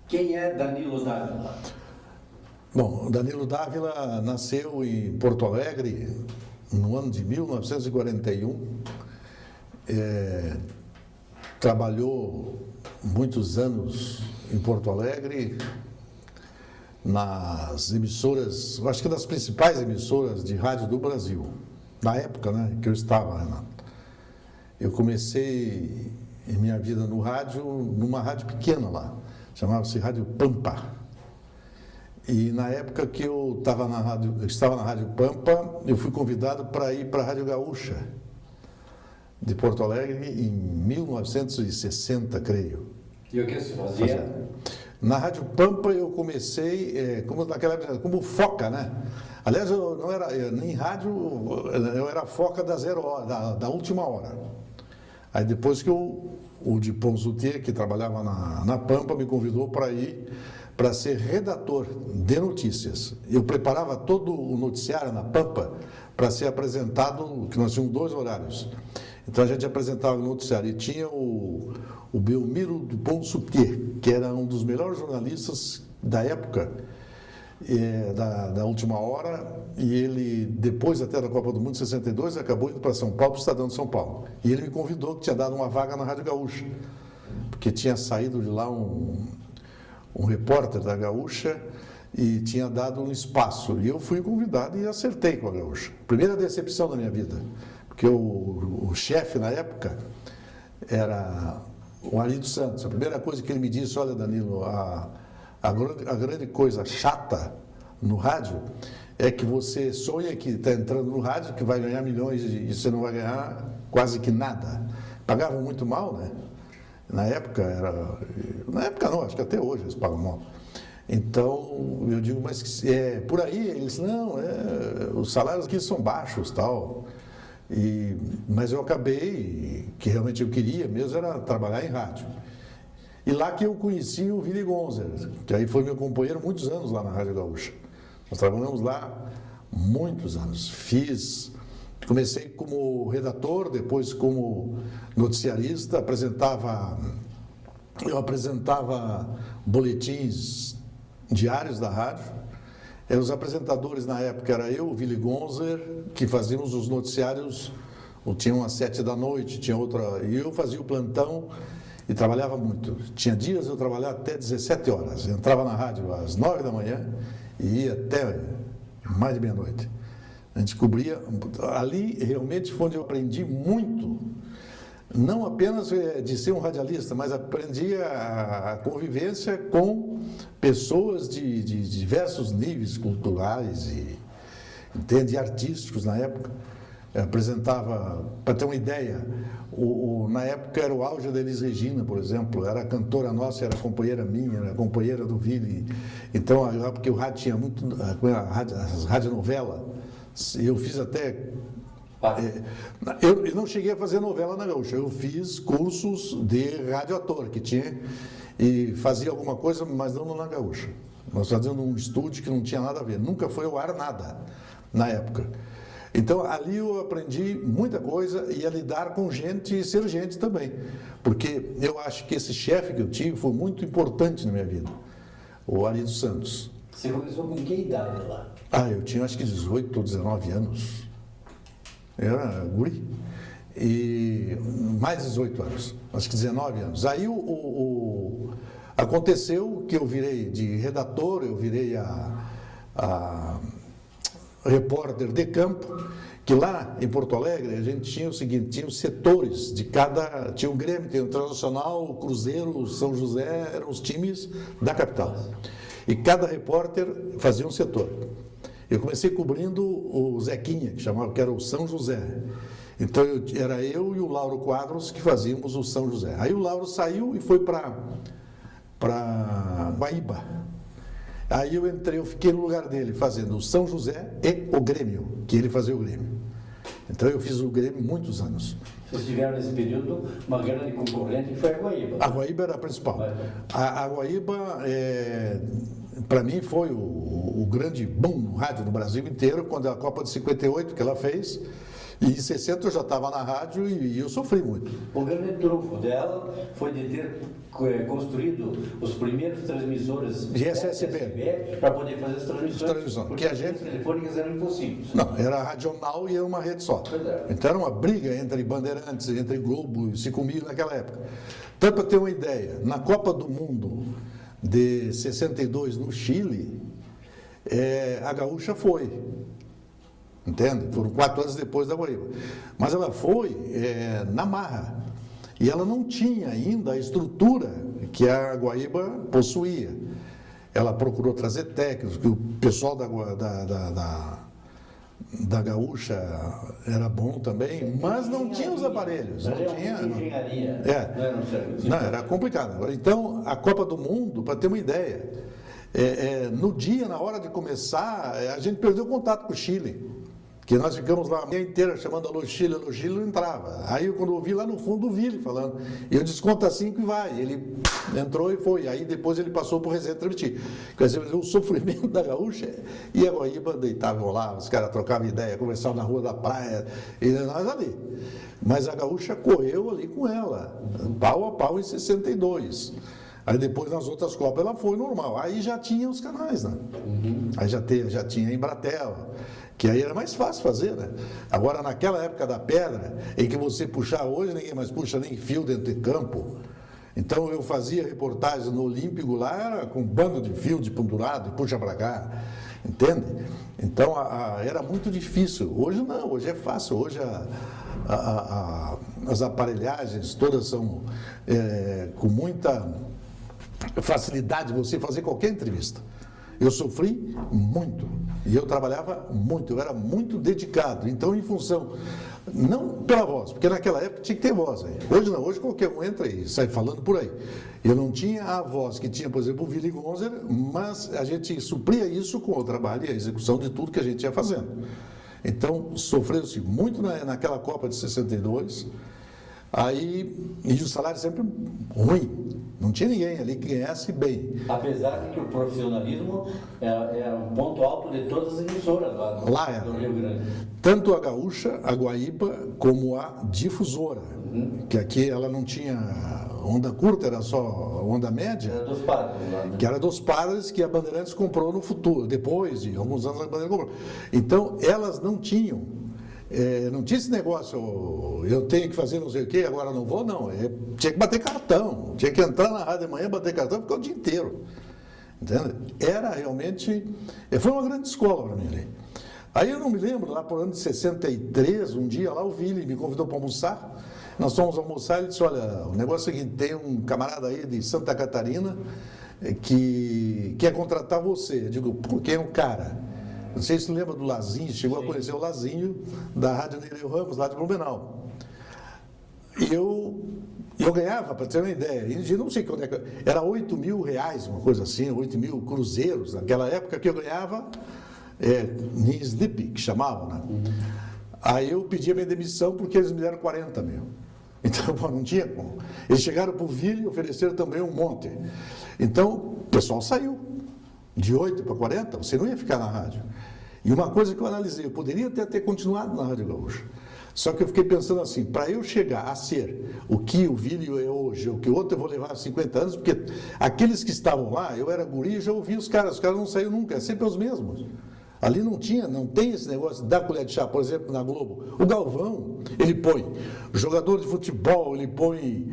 Quem é Danilo Dávila? Bom, Danilo Dávila nasceu em Porto Alegre no ano de 1941. Trabalhou muitos anos em Porto Alegre nas emissoras, eu acho que das principais emissoras de rádio do Brasil, na época, né, que eu estava, Renato. Eu comecei minha vida no rádio, numa rádio pequena lá, chamava-se Rádio Pampa. E na época que eu estava na Rádio Pampa, eu fui convidado para ir para a Rádio Gaúcha, de Porto Alegre, em 1960, creio. E o que você fazia? Na Rádio Pampa eu comecei, como naquela época, como foca, né? Aliás, eu não era nem rádio, eu era foca da 0 hora, da última hora. Aí depois que o Dipon Zutier, que trabalhava na Pampa, me convidou para ir para ser redator de notícias. Eu preparava todo o noticiário na Pampa para ser apresentado, que nós tínhamos 2 horários. Então a gente apresentava o noticiário e tinha o Belmiro Dupont Zutier, que era um dos melhores jornalistas da época, da última hora, e ele, depois até da Copa do Mundo de 62, acabou indo para São Paulo, para o Estadão de São Paulo. E ele me convidou, que tinha dado uma vaga na Rádio Gaúcha, porque tinha saído de lá um repórter da Gaúcha e tinha dado um espaço. E eu fui convidado e acertei com a Gaúcha. Primeira decepção da minha vida, porque o chefe na época era o Ari dos Santos. A primeira coisa que ele me disse: olha, Danilo, a grande coisa chata no rádio é que você sonha que está entrando no rádio, que vai ganhar milhões e você não vai ganhar quase que nada. Pagavam muito mal, né? Na época não, acho que até hoje eles pagam mal. Então, eu digo, mas por aí, eles, não, os salários aqui são baixos, tal. Mas eu acabei, que realmente eu queria mesmo, era trabalhar em rádio. E lá que eu conheci o Willy Gonzer, que aí foi meu companheiro muitos anos lá na Rádio Gaúcha. Nós trabalhamos lá muitos anos. Comecei como redator, depois como noticiarista, eu apresentava boletins diários da rádio. Os apresentadores na época era eu, o Willy Gonzer, que fazíamos os noticiários, tinha umas 7 da noite, tinha outra, e eu fazia o plantão e trabalhava muito. Tinha dias eu trabalhava até 17 horas, entrava na rádio às 9 da manhã e ia até mais de meia-noite. A gente cobria, ali realmente foi onde eu aprendi muito, não apenas de ser um radialista, mas aprendi a convivência com pessoas de diversos níveis culturais e artísticos na época. Eu apresentava, para ter uma ideia, na época era o auge da Elis Regina, por exemplo, era cantora nossa, era companheira minha, era companheira do Willy. Então, porque o rádio tinha muito, as radionovelas. Eu fiz até... Eu não cheguei a fazer novela na Gaúcha, eu fiz cursos de radioator que tinha e fazia alguma coisa, mas não na Gaúcha. Nós fazíamos um estúdio que não tinha nada a ver, nunca foi ao ar nada na época. Então ali eu aprendi muita coisa e a lidar com gente e ser gente também, porque eu acho que esse chefe que eu tive foi muito importante na minha vida, o Ari dos Santos. Você começou com que idade lá? Eu tinha acho que 18 ou 19 anos. Era guri. E mais de 18 anos, acho que 19 anos. Aí aconteceu que eu virei de redator, eu virei a repórter de campo, que lá em Porto Alegre a gente tinha o seguinte, tinha os setores de cada, tinha o Grêmio, tinha o Internacional, o Cruzeiro, o São José, eram os times da capital. E cada repórter fazia um setor. Eu comecei cobrindo o Zequinha, que era o São José. Então era eu e o Lauro Quadros que fazíamos o São José. Aí o Lauro saiu e foi para Guaíba. Aí eu fiquei no lugar dele fazendo o São José e o Grêmio, que ele fazia o Grêmio. Então eu fiz o Grêmio muitos anos. Vocês tiveram nesse período uma grande concorrente que foi a Guaíba. A Guaíba era a principal. A Guaíba, para mim, foi o grande boom no rádio no Brasil inteiro, quando a Copa de 58 que ela fez, E em 60 eu já estava na rádio e eu sofri muito. O grande trunfo dela foi de ter construído os primeiros transmissores De SSB. para poder fazer as transmissões, porque que a gente... as telefônicas eram impossíveis. Não, era radional e era uma rede só. Então era uma briga entre Bandeirantes, entre Globo e se comia naquela época. Tanto para ter uma ideia, na Copa do Mundo de 62 no Chile, a Gaúcha foi. Entende? Foram 4 anos depois da Guaíba. Mas ela foi na marra. E ela não tinha ainda a estrutura que a Guaíba possuía. Ela procurou trazer técnicos, que o pessoal da Gaúcha era bom também, mas não tinha os aparelhos. Não tinha engenharia. Não era um serviço. Não, era complicado. Então, a Copa do Mundo, para ter uma ideia, no dia, na hora de começar, a gente perdeu contato com o Chile. Que nós ficamos lá a manhã inteira chamando alô Chile, não entrava. Aí quando eu ouvi lá no fundo o Vili falando, eu desconto assim que vai. Ele entrou e foi. Aí depois ele passou por Resende transmitir. Quer dizer, o sofrimento da Gaúcha e a Guaíba deitavam lá, os caras trocavam ideia, conversavam na rua da praia, e nós ali. Mas a Gaúcha correu ali com ela, pau a pau em 62. Aí depois nas outras Copas ela foi normal. Aí já tinha os canais, né? Aí já tinha a Embratel, que aí era mais fácil fazer, né? Agora, naquela época da pedra, em que você puxar hoje, ninguém mais puxa nem fio dentro de campo. Então, eu fazia reportagens no Olímpico lá, era com um bando de fio de pendurado, e puxa para cá, entende? Então, era muito difícil. Hoje não, hoje é fácil. Hoje as aparelhagens todas são com muita facilidade de você fazer qualquer entrevista. Eu sofri muito e eu trabalhava muito, eu era muito dedicado. Então, em função, não pela voz, porque naquela época tinha que ter voz. Aí. Hoje não, hoje qualquer um entra e sai falando por aí. Eu não tinha a voz que tinha, por exemplo, o Willy Gonzer, mas a gente supria isso com o trabalho e a execução de tudo que a gente ia fazendo. Então, sofreu-se muito naquela Copa de 62. Aí, e o salário sempre ruim, não tinha ninguém ali que ganhasse bem. Apesar de que o profissionalismo é um ponto alto de todas as emissoras lá no Rio Grande. Tanto a Gaúcha, a Guaíba, como a Difusora, que aqui ela não tinha onda curta, era só onda média. Era dos padres lá, né? Que era dos padres que a Bandeirantes comprou no futuro, depois de alguns anos a Bandeirantes comprou. Então, elas não tinham. Não tinha esse negócio, eu tenho que fazer não sei o quê, agora não vou, não. Tinha que bater cartão, tinha que entrar na rádio de manhã, bater cartão e ficar o dia inteiro. Entende? Era realmente. Foi uma grande escola para mim ali. Aí eu não me lembro, lá por ano de 63, um dia lá o Vili me convidou para almoçar. Nós fomos almoçar e ele disse: olha, o negócio é que tem um camarada aí de Santa Catarina que quer contratar você. Eu digo: pô, quem é o cara? Não sei se você lembra do Lazinho, chegou a conhecer o Lazinho da Rádio Nereu Ramos, lá de Blumenau. E eu ganhava, para ter uma ideia, eu não sei quando é que. Era 8 mil reais, uma coisa assim, 8 mil cruzeiros, naquela época que eu ganhava em Snip, que chamavam, né? Aí eu pedi a minha demissão porque eles me deram 40 mil. Então, não tinha como. Eles chegaram para o Vili e ofereceram também um monte. Então, o pessoal saiu. De 8 para 40, você não ia ficar na rádio. E uma coisa que eu analisei, eu poderia até ter continuado na Rádio Gaúcha. Só que eu fiquei pensando assim, para eu chegar a ser o que o Vili é hoje, o que o outro eu vou levar 50 anos, porque aqueles que estavam lá, eu era guri e já ouvi os caras não saíram nunca, é sempre os mesmos. Ali não tem esse negócio da colher de chá, por exemplo, na Globo. O Galvão, ele põe jogador de futebol, ele põe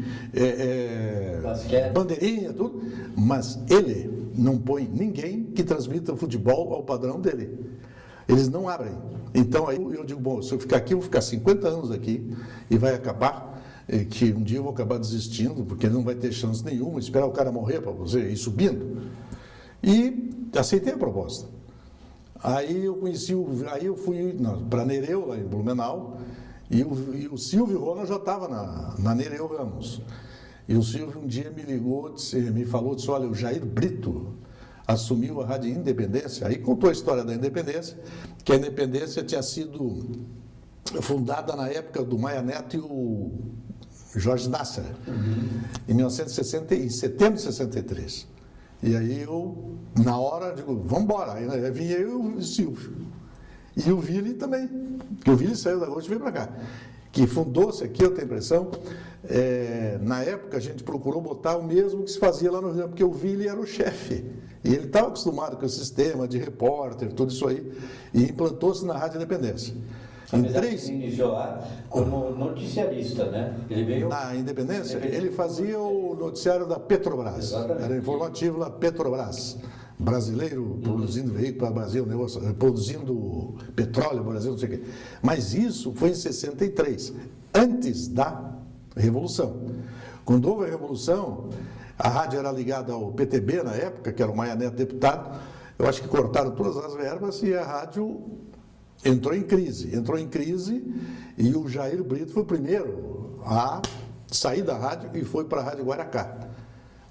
bandeirinha, tudo, mas ele não põe ninguém que transmita o futebol ao padrão dele. Eles não abrem. Então aí eu digo, bom, se eu ficar aqui, eu vou ficar 50 anos aqui e vai acabar, que um dia eu vou acabar desistindo, porque não vai ter chance nenhuma, esperar o cara morrer para você ir subindo. E aceitei a proposta. Aí eu fui para Nereu, lá em Blumenau, e o Silvio Rona já estava na Nereu Ramos. E o Silvio um dia me ligou, me falou, disse: olha, o Jair Brito assumiu a Rádio Independência. Aí contou a história da Independência, que a Independência tinha sido fundada na época do Maia Neto e o Jorge Nasser, em setembro de 63. E aí eu, na hora, digo, vamos embora. Aí vinha eu e o Silvio. E o Vili também, porque o Vili saiu da Gaúcha e veio para cá. Que fundou-se aqui, eu tenho a impressão, na época a gente procurou botar o mesmo que se fazia lá no Rio, porque o Vili era o chefe. E ele estava acostumado com o sistema de repórter, tudo isso aí, e implantou-se na Rádio Independência. Ele iniciou lá como noticiarista, né? Ele veio... Na Independência, ele fazia o noticiário da Petrobras. Exatamente. Era informativo da Petrobras. Brasileiro produzindo veículo para o Brasil, produzindo petróleo para o Brasil, não sei o quê. Mas isso foi em 63, antes da Revolução. Quando houve a Revolução, a rádio era ligada ao PTB na época, que era o Maia Neto deputado, eu acho que cortaram todas as verbas e a rádio entrou em crise e o Jair Brito foi o primeiro a sair da rádio e foi para a Rádio Guaracá,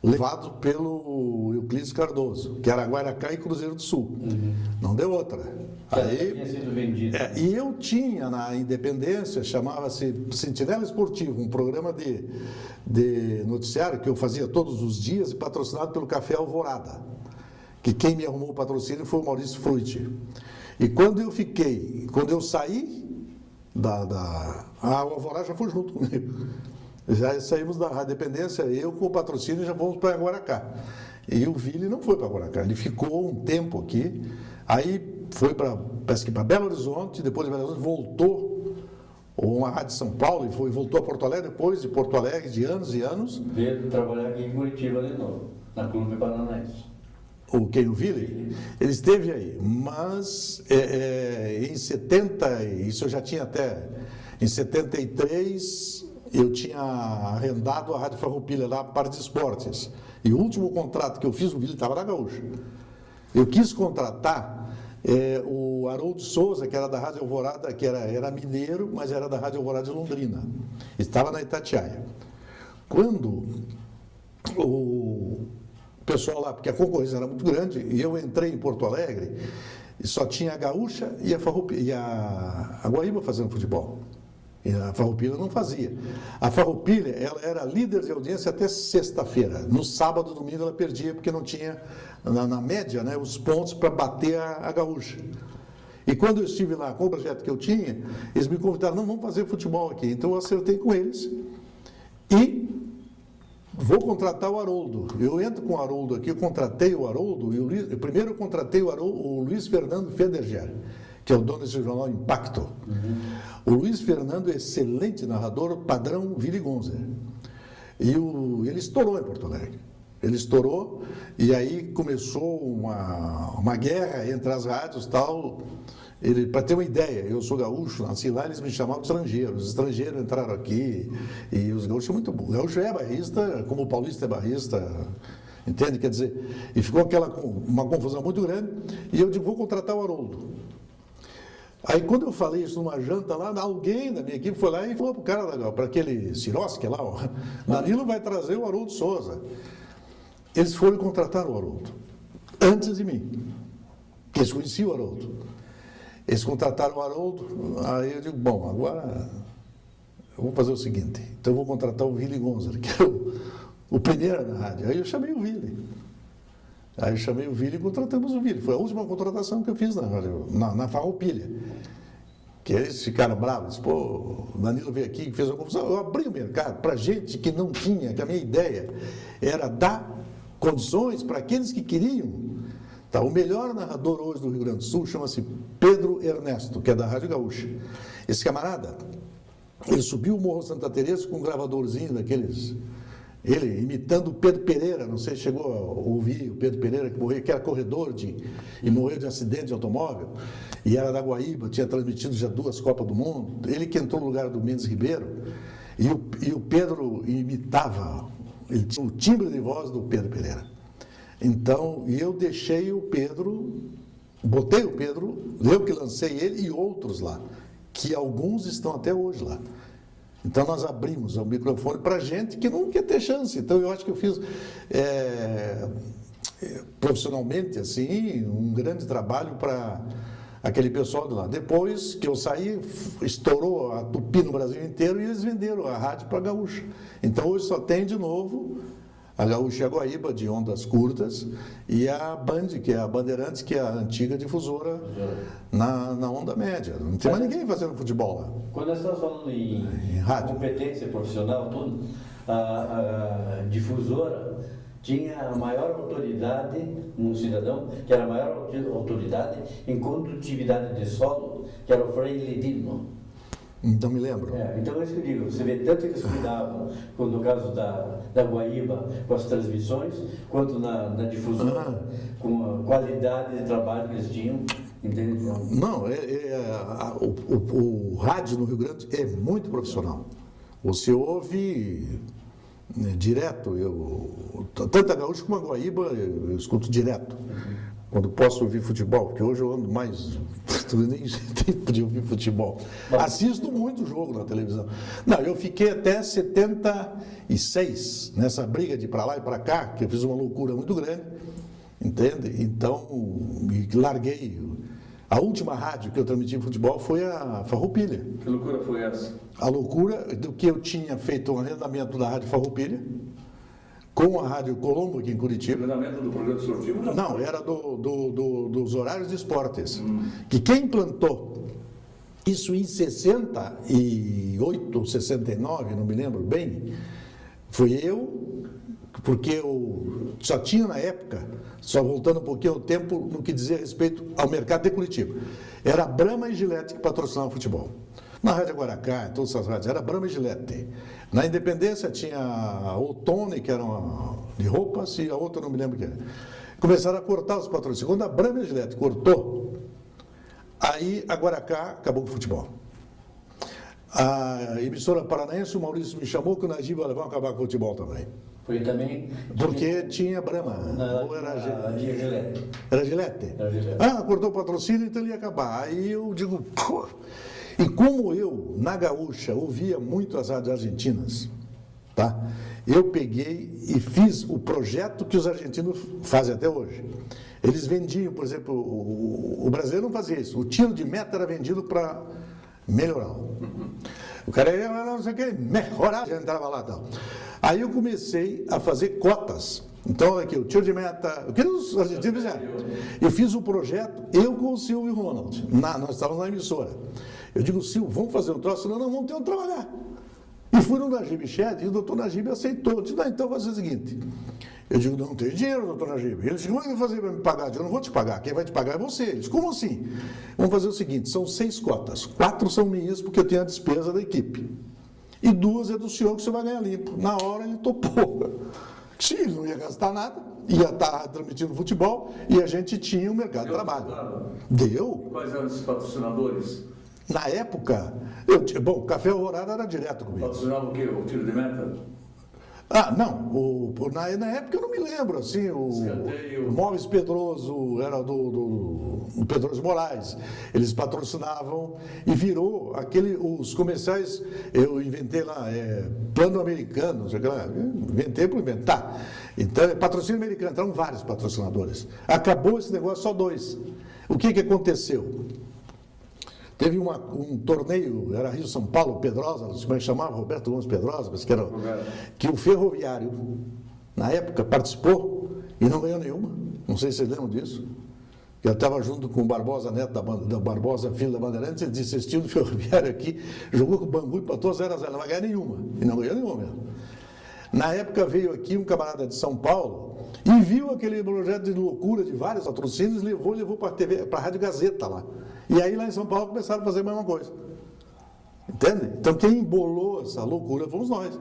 levado pelo Euclides Cardoso, que era Guaracá e Cruzeiro do Sul. Não deu outra. Aí, tinha sido vendido. E eu tinha na Independência, chamava-se Sentinela Esportivo, um programa de noticiário que eu fazia todos os dias, patrocinado pelo Café Alvorada, que quem me arrumou o patrocínio foi o Maurício Frutti. E quando eu saí o Alvorada já foi junto comigo. Já saímos da Rádio Independência, eu com o patrocínio já fomos para Guaracá. E o Vili não foi para Guaracá, ele ficou um tempo aqui, aí foi para Belo Horizonte, depois de Belo Horizonte voltou uma rádio de São Paulo e voltou a Porto Alegre, depois de Porto Alegre, de anos e anos. Veio trabalhar aqui em Curitiba de novo, na Clube Paranaense. O Vili? Ele esteve aí, mas em 70, isso eu já tinha até, em 73, eu tinha arrendado a Rádio Farroupilha lá para parte de esportes. E o último contrato que eu fiz, o Vili estava na Gaúcha. Eu quis contratar o Haroldo Souza, que era da Rádio Alvorada, que era mineiro, mas era da Rádio Alvorada de Londrina. Estava na Itatiaia. Quando o pessoal lá, porque a concorrência era muito grande, e eu entrei em Porto Alegre, e só tinha a Gaúcha e a Guaíba fazendo futebol. E a Farroupilha não fazia. A Farroupilha, ela era líder de audiência até sexta-feira. No sábado, domingo, ela perdia, porque não tinha, na média, né, os pontos para bater a Gaúcha. E quando eu estive lá com o projeto que eu tinha, eles me convidaram, não, vamos fazer futebol aqui. Então eu acertei com eles e vou contratar o Haroldo. Eu entro com o Haroldo aqui, eu contratei o Haroldo, primeiro eu contratei o Luiz Fernando Federger, que é o dono desse jornal Impacto. O Luiz Fernando é excelente narrador, padrão Vili Gonzer. E ele estourou em Porto Alegre. Ele estourou e aí começou uma guerra entre as rádios e tal. Para ter uma ideia, eu sou gaúcho, nasci lá, eles me chamavam de estrangeiro. Os estrangeiros entraram aqui e os gaúchos são muito bons. O gaúcho é barrista, como o paulista é barrista, entende? Quer dizer, e ficou uma confusão muito grande. E eu digo, vou contratar o Haroldo. Aí quando eu falei isso numa janta lá, alguém da minha equipe foi lá e falou para o cara, para aquele Siroski lá, ó, Danilo vai trazer o Haroldo Souza. Eles foram contratar o Haroldo, antes de mim, porque eles conheciam o Haroldo. Eles contrataram o Haroldo, aí eu digo, bom, agora eu vou fazer o seguinte, então eu vou contratar o Vili Gonzer, que é o primeiro na rádio. Aí eu chamei o Vili. Aí eu chamei o Vili e contratamos o Vili. Foi a última contratação que eu fiz na Farroupilha. Que eles ficaram bravos. Pô, o Danilo veio aqui e fez uma confusão. Eu abri o mercado para gente que não tinha, que a minha ideia era dar condições para aqueles que queriam. Tá, o melhor narrador hoje do Rio Grande do Sul chama-se Pedro Ernesto, que é da Rádio Gaúcha. Esse camarada, ele subiu o Morro Santa Teresa com um gravadorzinho daqueles... Ele imitando o Pedro Pereira, não sei se chegou a ouvir o Pedro Pereira, que era corredor e morreu de acidente de automóvel, e era da Guaíba, tinha transmitido já 2 Copas do Mundo. Ele que entrou no lugar do Mendes Ribeiro, e o Pedro imitava, ele tinha o timbre de voz do Pedro Pereira. Então, eu deixei o Pedro, botei o Pedro, eu que lancei ele e outros lá, que alguns estão até hoje lá. Então nós abrimos o microfone para gente que não quer ter chance. Então eu acho que eu fiz profissionalmente assim um grande trabalho para aquele pessoal de lá. Depois que eu saí, estourou a Tupi no Brasil inteiro e eles venderam a rádio para a Gaúcha. Então hoje só tem de novo a Gaúcha e a Guaíba, de ondas curtas, e a Band, que é a Bandeirantes, que é a antiga difusora na onda média. Não tem mais ninguém fazendo futebol lá. Quando nós estamos falando em rádio, competência profissional, tudo, a difusora tinha a maior autoridade no cidadão, que era a maior autoridade em condutividade de solo, que era o Frei Ledino. Não me lembro. Então é isso que eu digo, você vê tanto que eles cuidavam, no caso da Guaíba, com as transmissões, quanto na difusora, com a qualidade de trabalho que eles tinham, entende? Não, o rádio no Rio Grande é muito profissional. Você ouve direto, tanto a Gaúcha como a Guaíba eu escuto direto. Quando posso ouvir futebol, porque hoje eu ando mais, nem tempo de ouvir futebol. Assisto muito jogo na televisão. Não, eu fiquei até 76, nessa briga de ir para lá e para cá, que eu fiz uma loucura muito grande, entende? Então, larguei. A última rádio que eu transmiti futebol foi a Farroupilha. Que loucura foi essa? A loucura do que eu tinha feito um arrendamento da Rádio Farroupilha, com a Rádio Colombo aqui em Curitiba. Treinamento do programa esportivo? Não, era dos horários de esportes. Que quem implantou isso em 68, 69, não me lembro bem, foi eu, porque eu só tinha na época, só voltando um pouquinho ao tempo, no que dizia respeito ao mercado de Curitiba. Era Brahma e Gillette que patrocinavam o futebol. Na Rádio Guaracá, em todas essas rádios, era Brahma e Gillette. Na Independência tinha a Otone, que era uma de roupas, e a outra não me lembro o que era. Começaram a cortar os patrocínios. Quando a Brahma e Gillette cortou, aí a Guaracá acabou com o futebol. A emissora paranaense, o Maurício me chamou que o Najib ia levar a acabar com o futebol também. Foi também... Porque tinha Brahma. Ou era Gillette. Era Gillette? Era Gillette. Cortou o patrocínio, então ele ia acabar. Aí eu digo, pô... E como eu, na Gaúcha, ouvia muito as rádios argentinas, tá? Eu peguei e fiz o projeto que os argentinos fazem até hoje. Eles vendiam, por exemplo, o brasileiro não fazia isso. O tiro de meta era vendido para melhorar. O cara ia, não sei o que, melhorar, já entrava lá e tal. Aí eu comecei a fazer cotas. Então, aqui, o tiro de meta, o que os argentinos fizeram? Eu fiz o projeto, eu com o Silvio Ronald, nós estávamos na emissora. Eu digo, Silvio, vamos fazer um troço? Não, vamos ter que trabalhar. E fui no Najib Shed e o doutor Najib aceitou. Eu disse, não, então vou fazer o seguinte. Eu digo, não tenho dinheiro, doutor Najib. Ele disse, como é que vai fazer para me pagar? Eu digo, não vou te pagar, quem vai te pagar é você. Ele disse, como assim? Vamos fazer o seguinte, são 6 cotas. 4 são minhas, porque eu tenho a despesa da equipe. E 2 é do senhor que você vai ganhar limpo. Na hora ele topou. Sim, ele não ia gastar nada, ia estar transmitindo futebol e a gente tinha o mercado de trabalho. Deu. Quais eram os patrocinadores? Na época, o Café Alvorada era direto comigo. Patrocinava o quê? O tiro de meta? Não, na época eu não me lembro, assim, o Móveis Pedroso era do Pedroso Moraes, eles patrocinavam e virou os comerciais, eu inventei lá, plano americano, não sei o que lá, inventei por inventar. Então, patrocínio americano, entraram vários patrocinadores. Acabou esse negócio, só 2. O que aconteceu? Teve um torneio, era Rio-São Paulo, Pedrosa, como é que chamava? Roberto Gomes Pedrosa, que o Ferroviário, na época, participou e não ganhou nenhuma. Não sei se vocês lembram disso. Eu estava junto com o Barbosa Neto, da Barbosa Filho da Bandeirantes, ele disse, esse time do Ferroviário aqui, jogou com o Bangu e empatou 0-0, não vai ganhar nenhuma. E não ganhou nenhuma mesmo. Na época veio aqui um camarada de São Paulo e viu aquele projeto de loucura de vários patrocínios, levou para a Rádio Gazeta lá. E aí lá em São Paulo começaram a fazer a mesma coisa. Entende? Então quem embolou essa loucura fomos nós.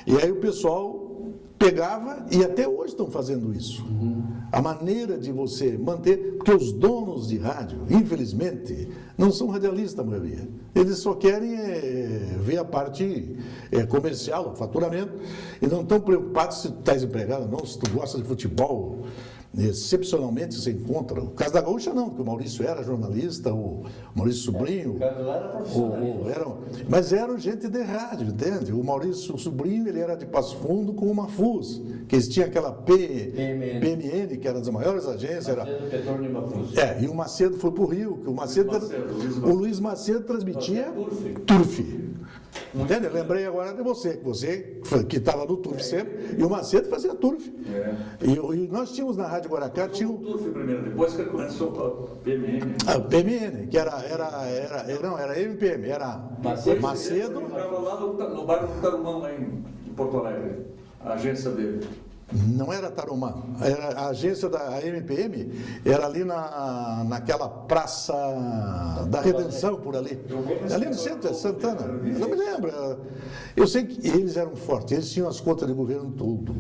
E aí o pessoal pegava e até hoje estão fazendo isso. A maneira de você manter, porque os donos de rádio, infelizmente, não são radialistas a maioria. Eles só querem ver a parte comercial, o faturamento, e não estão preocupados se tu estás empregado ou não, se tu gosta de futebol. Excepcionalmente você encontra. O caso da Gaúcha não, porque o Maurício era jornalista, o Maurício Sobrinho. O caso lá era profissional. Mas eram gente de rádio, entende? O Maurício Sobrinho, ele era de Passo Fundo com uma FUS, que eles tinham aquela PMN, que era das maiores agências. Macedo, Petróleo e Mafus. E o Macedo foi para o Rio, que o Luiz Macedo transmitia Turf. Entende? Eu lembrei agora de você que estava no Turf sempre, e o Macedo fazia Turf. E nós tínhamos na Rádio Guaracá, tinha o Turf primeiro, depois que começou com a PMN. A PMN, que era MPM, era Macedo. Ele ficava lá no bairro do Tarumã, lá em Porto Alegre, a agência dele. Não era Tarumã, era a agência da MPM, era ali naquela Praça da Redenção, por ali. Ali no centro, Santana. Eu não me lembro. Eu sei que eles eram fortes, eles tinham as contas de governo tudo.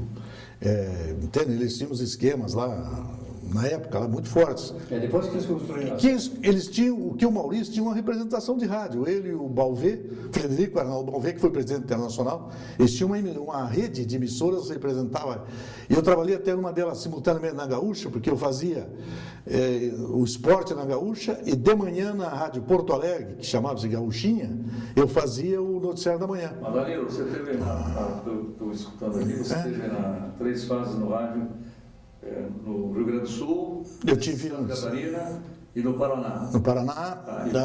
Entende? Eles tinham os esquemas lá, na época, lá, muito fortes. Depois que eles construíram. Eles tinham, o Maurício tinha uma representação de rádio, ele e o Balvê, Frederico Arnaldo Balvê, que foi presidente internacional, eles tinham uma rede de emissoras que representava. E eu trabalhei até numa delas simultaneamente na Gaúcha, porque eu fazia o esporte na Gaúcha, e de manhã na Rádio Porto Alegre, que chamava-se Gaúchinha, eu fazia o noticiário da manhã. Mas Danilo, você teve, estou escutando aqui, você teve 3 fases no rádio, no Rio Grande do Sul, eu tive Santa Catarina e no Paraná. No Paraná,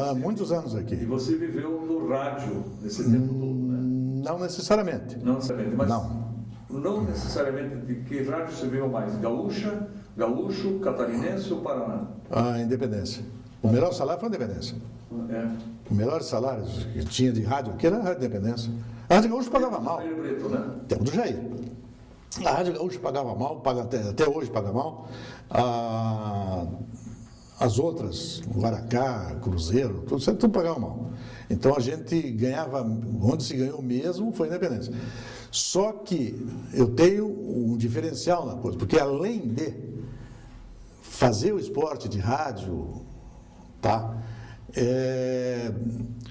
há muitos anos aqui. E você viveu no rádio nesse tempo todo, né? Não necessariamente. Não necessariamente, mas não necessariamente de que rádio você viveu mais? Gaúcho, catarinense ou Paraná? A Independência. O melhor salário foi a Independência. O melhor salário que tinha de rádio aqui era a Rádio Independência. A Rádio Gaúcha pagava mal. Preto, né? Tempo do Jair. A Rádio Gaúcha pagava mal, até hoje paga mal. As outras, Guaracá, Cruzeiro, tudo pagava mal. Então a gente ganhava, onde se ganhou mesmo foi a Independência. Só que eu tenho um diferencial na coisa, porque além de fazer o esporte de rádio,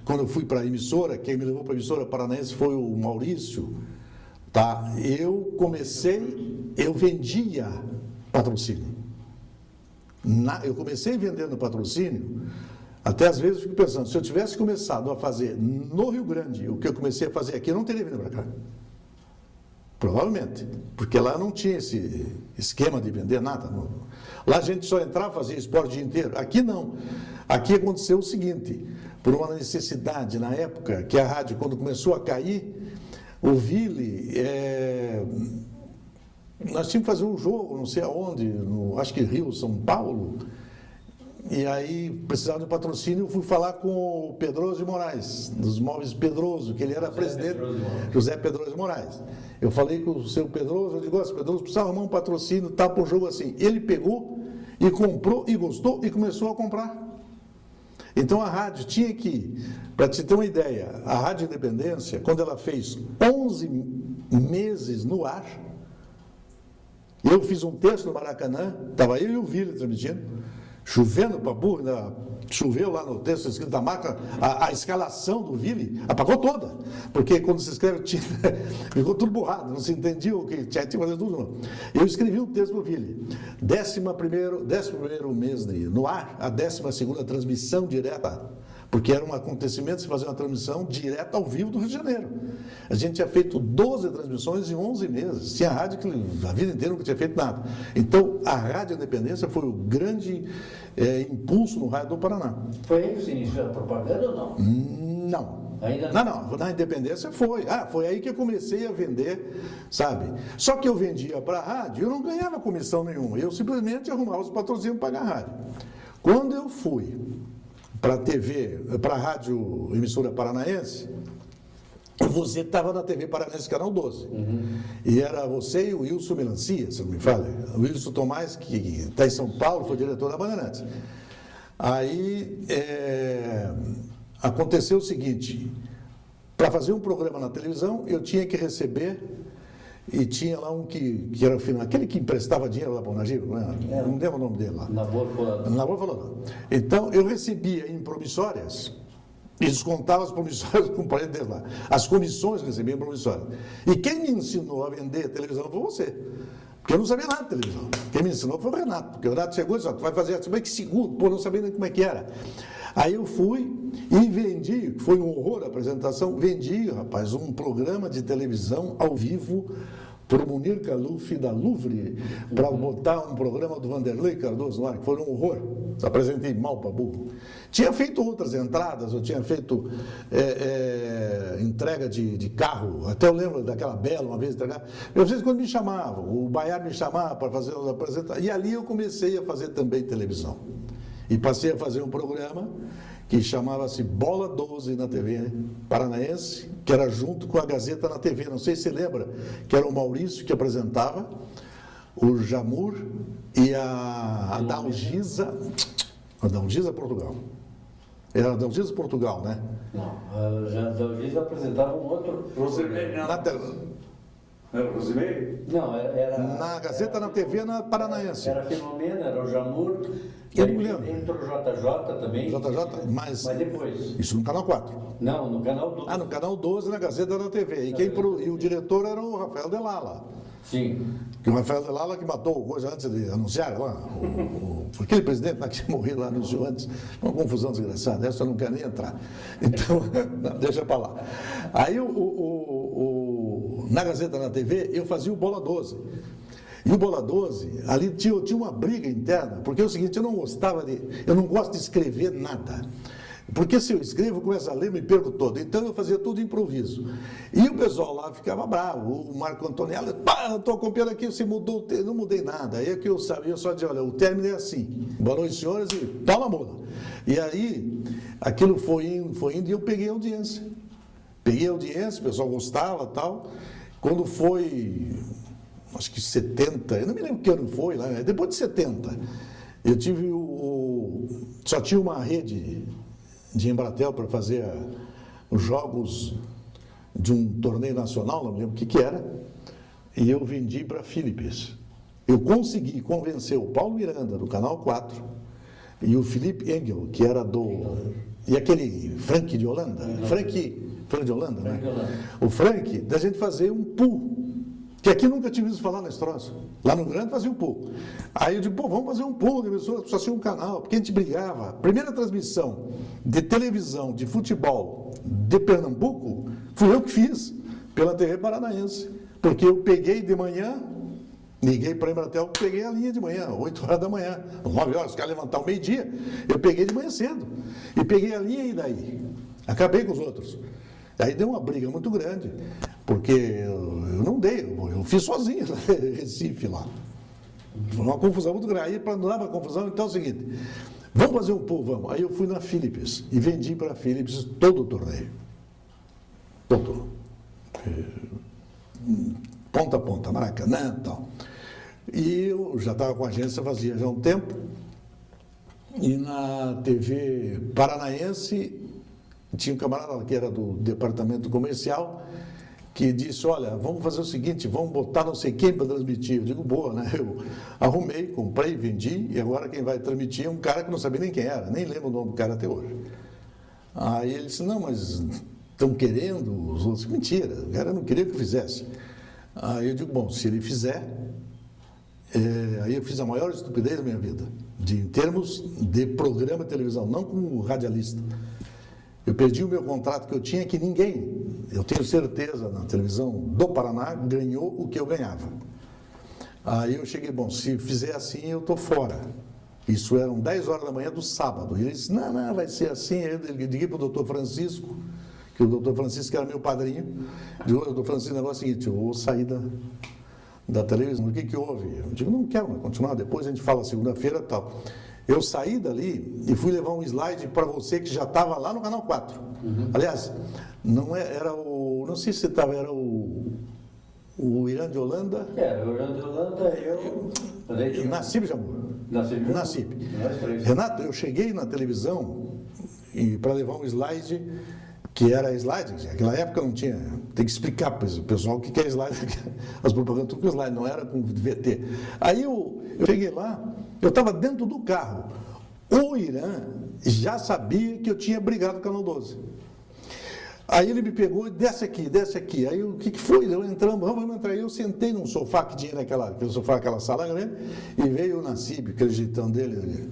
quando eu fui para a emissora, quem me levou para a emissora paranaense foi o Maurício. Eu vendia patrocínio. Eu comecei vendendo patrocínio, até às vezes eu fico pensando, se eu tivesse começado a fazer no Rio Grande o que eu comecei a fazer aqui, eu não teria vindo para cá. Provavelmente, porque lá não tinha esse esquema de vender nada. Lá a gente só entrava e fazia esporte o dia inteiro. Aqui não. Aqui aconteceu o seguinte, por uma necessidade na época, que a rádio, quando começou a cair, o Ville, nós tínhamos que fazer um jogo, não sei aonde, acho que Rio, São Paulo, e aí precisava de um patrocínio, eu fui falar com o Pedroso de Moraes, dos Móveis Pedroso, que ele era presidente, José Pedroso de Moraes. Eu falei com o seu Pedroso, eu digo, Pedroso, precisava arrumar um patrocínio, para um jogo assim. Ele pegou e comprou e gostou e começou a comprar. Então a rádio tinha que, para te ter uma ideia, a Rádio Independência, quando ela fez 11 meses no ar, eu fiz um texto no Maracanã, estava eu e o Ville transmitindo, chovendo para burro, choveu lá no texto escrito da marca, a escalação do Ville apagou toda, porque quando se escreve ficou tudo borrado, não se entendia o que tinha que fazer tudo. Não. Eu escrevi um texto para o Ville, 11º mês no ar, a 12ª transmissão direta, porque era um acontecimento se fazer uma transmissão direta ao vivo do Rio de Janeiro. A gente tinha feito 12 transmissões em 11 meses. Tinha rádio que a vida inteira nunca tinha feito nada. Então, a Rádio Independência foi o grande impulso no rádio do Paraná. Foi aí que se iniciou a propaganda ou não? Não. Ainda não? Não, na Independência foi. Foi aí que eu comecei a vender, sabe? Só que eu vendia para a rádio, eu não ganhava comissão nenhuma. Eu simplesmente arrumava os patrocínios para pagar a rádio. Quando eu fui para a TV, para a rádio emissora paranaense, você estava na TV Paranaense, Canal 12. E era você e o Wilson Melancia, se não me falha. O Wilson Tomás, que está em São Paulo, foi diretor da Bandeirantes. Aí aconteceu o seguinte, para fazer um programa na televisão, eu tinha que receber, e tinha lá um que era aquele que emprestava dinheiro lá para o Nagiro, não lembro o nome dele lá. Nabor Falador. Então, eu recebia em promissórias, e descontava as promissórias com o parente dele lá. As comissões recebiam promissórias. E quem me ensinou a vender televisão foi você. Porque eu não sabia nada de televisão. Quem me ensinou foi o Renato. Porque o Renato chegou e disse, tu vai fazer assim, mas que segundo? Não sabia nem como é que era. Aí eu fui e vendi, foi um horror a apresentação, vendi, rapaz, um programa de televisão ao vivo por Munir Caluf da Louvre para botar um programa do Vanderlei Cardoso no ar, que foi um horror. Apresentei mal para burro. Tinha feito outras entradas, eu tinha feito entrega de carro, até eu lembro daquela Bela, uma vez entregar. Eu sei quando me chamavam, o Baiar me chamava para fazer as apresentações, e ali eu comecei a fazer também televisão. E passei a fazer um programa que chamava-se Bola 12 na TV Paranaense, que era junto com a Gazeta na TV, não sei se você lembra, que era o Maurício que apresentava, o Jamur e a Dalgisa Portugal. Era a Dalgisa Portugal, né? Não, a Dalgisa apresentava um outro... Rosemary, não. Era o Rosemary? Não, era... Na Gazeta, na TV, na Paranaense. Era a Filomena, era o Jamur, Eu não lembro. entrou o JJ também. JJ, mas depois. isso no Canal 4. Não, no Canal 12. Ah, no Canal 12, na Gazeta da TV. E o diretor era o Rafael Delala. Sim. Que o Rafael Delala que matou coisa antes de anunciar lá. Aquele presidente lá que tinha morrido lá anunciou antes. Uma confusão desgraçada. Essa eu não quero nem entrar. Então, não, deixa para lá. Aí, na Gazeta na TV, eu fazia o Bola 12. E o Bola 12, ali tinha uma briga interna, porque é o seguinte, eu não gosto de escrever nada. Porque se eu escrevo, eu começo a ler, me perco todo. Então eu fazia tudo improviso. E o pessoal lá ficava bravo. O Marco Antoniello, eu estou acompanhando aqui, você mudou, não mudei nada. Aí é que eu sabia, eu só dizia, olha, o término é assim. Boa noite, senhores, e toma a mula. E aí, aquilo foi indo e eu peguei audiência. Peguei audiência, o pessoal gostava e tal. Quando foi, acho que 70, eu não me lembro que ano foi, lá, depois de 70, eu tive só tinha uma rede de Embratel para fazer os jogos de um torneio nacional, não me lembro o que era, e eu vendi para a Philips. Eu consegui convencer o Paulo Miranda, do Canal 4, e o Felipe Engel, que era e aquele Frank de Holanda, Frank de Holanda, né? O Frank, da gente fazer um pool, que aqui nunca tinha visto falar nesse troço. Lá no Grande fazia um pool. Aí eu digo, vamos fazer um pool de pessoas, só tinha um canal, porque a gente brigava. Primeira transmissão de televisão, de futebol de Pernambuco, fui eu que fiz, pela TV Paranaense. Porque eu peguei de manhã, liguei para a Embratel, peguei a linha de manhã, 8 horas da manhã, 9 horas, os caras levantaram meio-dia, eu peguei de manhã cedo. E peguei a linha e daí? Acabei com os outros. Aí deu uma briga muito grande, porque eu não dei, eu fiz sozinho em Recife lá. Foi uma confusão muito grande. Aí, para não dar uma confusão, então é o seguinte, vamos fazer um pool, vamos. Aí eu fui na Philips e vendi para a Philips todo o torneio. Todo. Ponta a ponta, Maracanã e tal. E eu já estava com a agência fazia já um tempo, e na TV Paranaense tinha um camarada que era do departamento comercial que disse, olha, vamos fazer o seguinte, vamos botar não sei quem para transmitir. Eu digo, boa, né? Eu arrumei, comprei, vendi, e agora quem vai transmitir é um cara que não sabia nem quem era, nem lembro o nome do cara até hoje. Aí ele disse, não, mas estão querendo os outros. Mentira, o cara não queria que eu fizesse. Aí eu digo, bom, se ele fizer, aí eu fiz a maior estupidez da minha vida, em termos de programa de televisão, não como radialista. Eu perdi o meu contrato que eu tinha, que ninguém, eu tenho certeza, na televisão do Paraná, ganhou o que eu ganhava. Aí eu cheguei, bom, se fizer assim, eu estou fora. Isso eram 10 horas da manhã do sábado. E ele disse, não, vai ser assim. Aí eu liguei para o doutor Francisco, que o doutor Francisco era meu padrinho. Eu digo, doutor Francisco, o negócio é o seguinte, eu vou sair da televisão. O que houve? Eu digo, não quero mais continuar, depois a gente fala segunda-feira e tal. Eu saí dali e fui levar um slide para você que já estava lá no Canal 4. Uhum. Aliás, não sei se estava, era o Irã de Holanda. O Irã de Holanda, eu... Nassib Jamur. Nassib. Renato, eu cheguei na televisão para levar um slide, que era slide, naquela época não tinha, tem que explicar para o pessoal o que é slide, as propagandas tudo com slide, não era com VT. Aí eu cheguei lá, eu estava dentro do carro, o Irã já sabia que eu tinha brigado com o Canal 12. Aí ele me pegou, desce aqui. Aí o que foi? Eu entramos, vamos entrar. Aí eu sentei num sofá que tinha aquela sala grande, e veio o Nassib, aquele jeitão dele,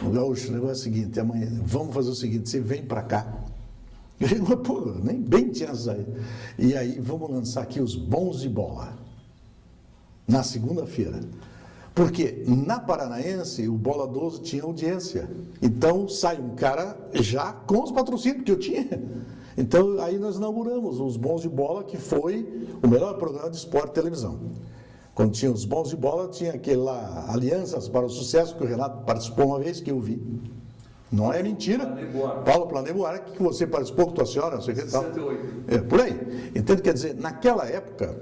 o gaúcho, o negócio é o seguinte, amanhã, vamos fazer o seguinte, você vem para cá. Eu digo, pô, nem bem tinha saído. E aí, vamos lançar aqui os bons de bola. na segunda-feira. Porque na Paranaense o Bola 12 tinha audiência. Então sai um cara já com os patrocínios que eu tinha. Então aí nós inauguramos os Bons de Bola, que foi o melhor programa de esporte e televisão. Quando tinha os Bons de Bola, tinha aquele lá, Alianças para o Sucesso, que o Renato participou uma vez, que eu vi. Não é mentira. Paulo Planê Buarque, que você participou com tua senhora, não sei o que tal. 68. Por aí. Entende? Quer dizer, naquela época,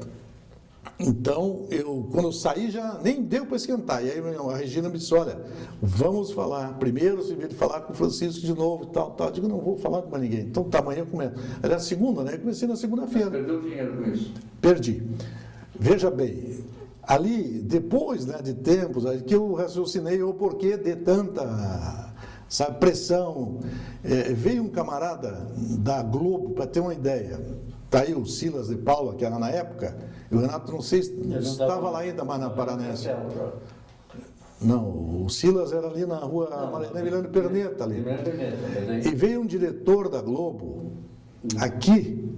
então, quando eu saí, já nem deu para esquentar. E aí a Regina me disse, olha, vamos falar. Primeiro você veio falar com o Francisco de novo e tal, tal. Eu digo, não vou falar com mais ninguém. Então, tá, amanhã eu começo. Era segunda, né? Eu comecei na segunda-feira. Perdeu dinheiro com isso? Perdi. Veja bem, ali, depois, né, de tempos, que eu raciocinei o porquê de tanta, sabe, pressão. Veio um camarada da Globo, para ter uma ideia, está aí o Silas de Paula, que era na época, e o Renato, não sei se estava lá ainda, mas na Paranaense. Não, o Silas era ali na rua Mariana Milano Perneta, ali. E veio um diretor da Globo, aqui,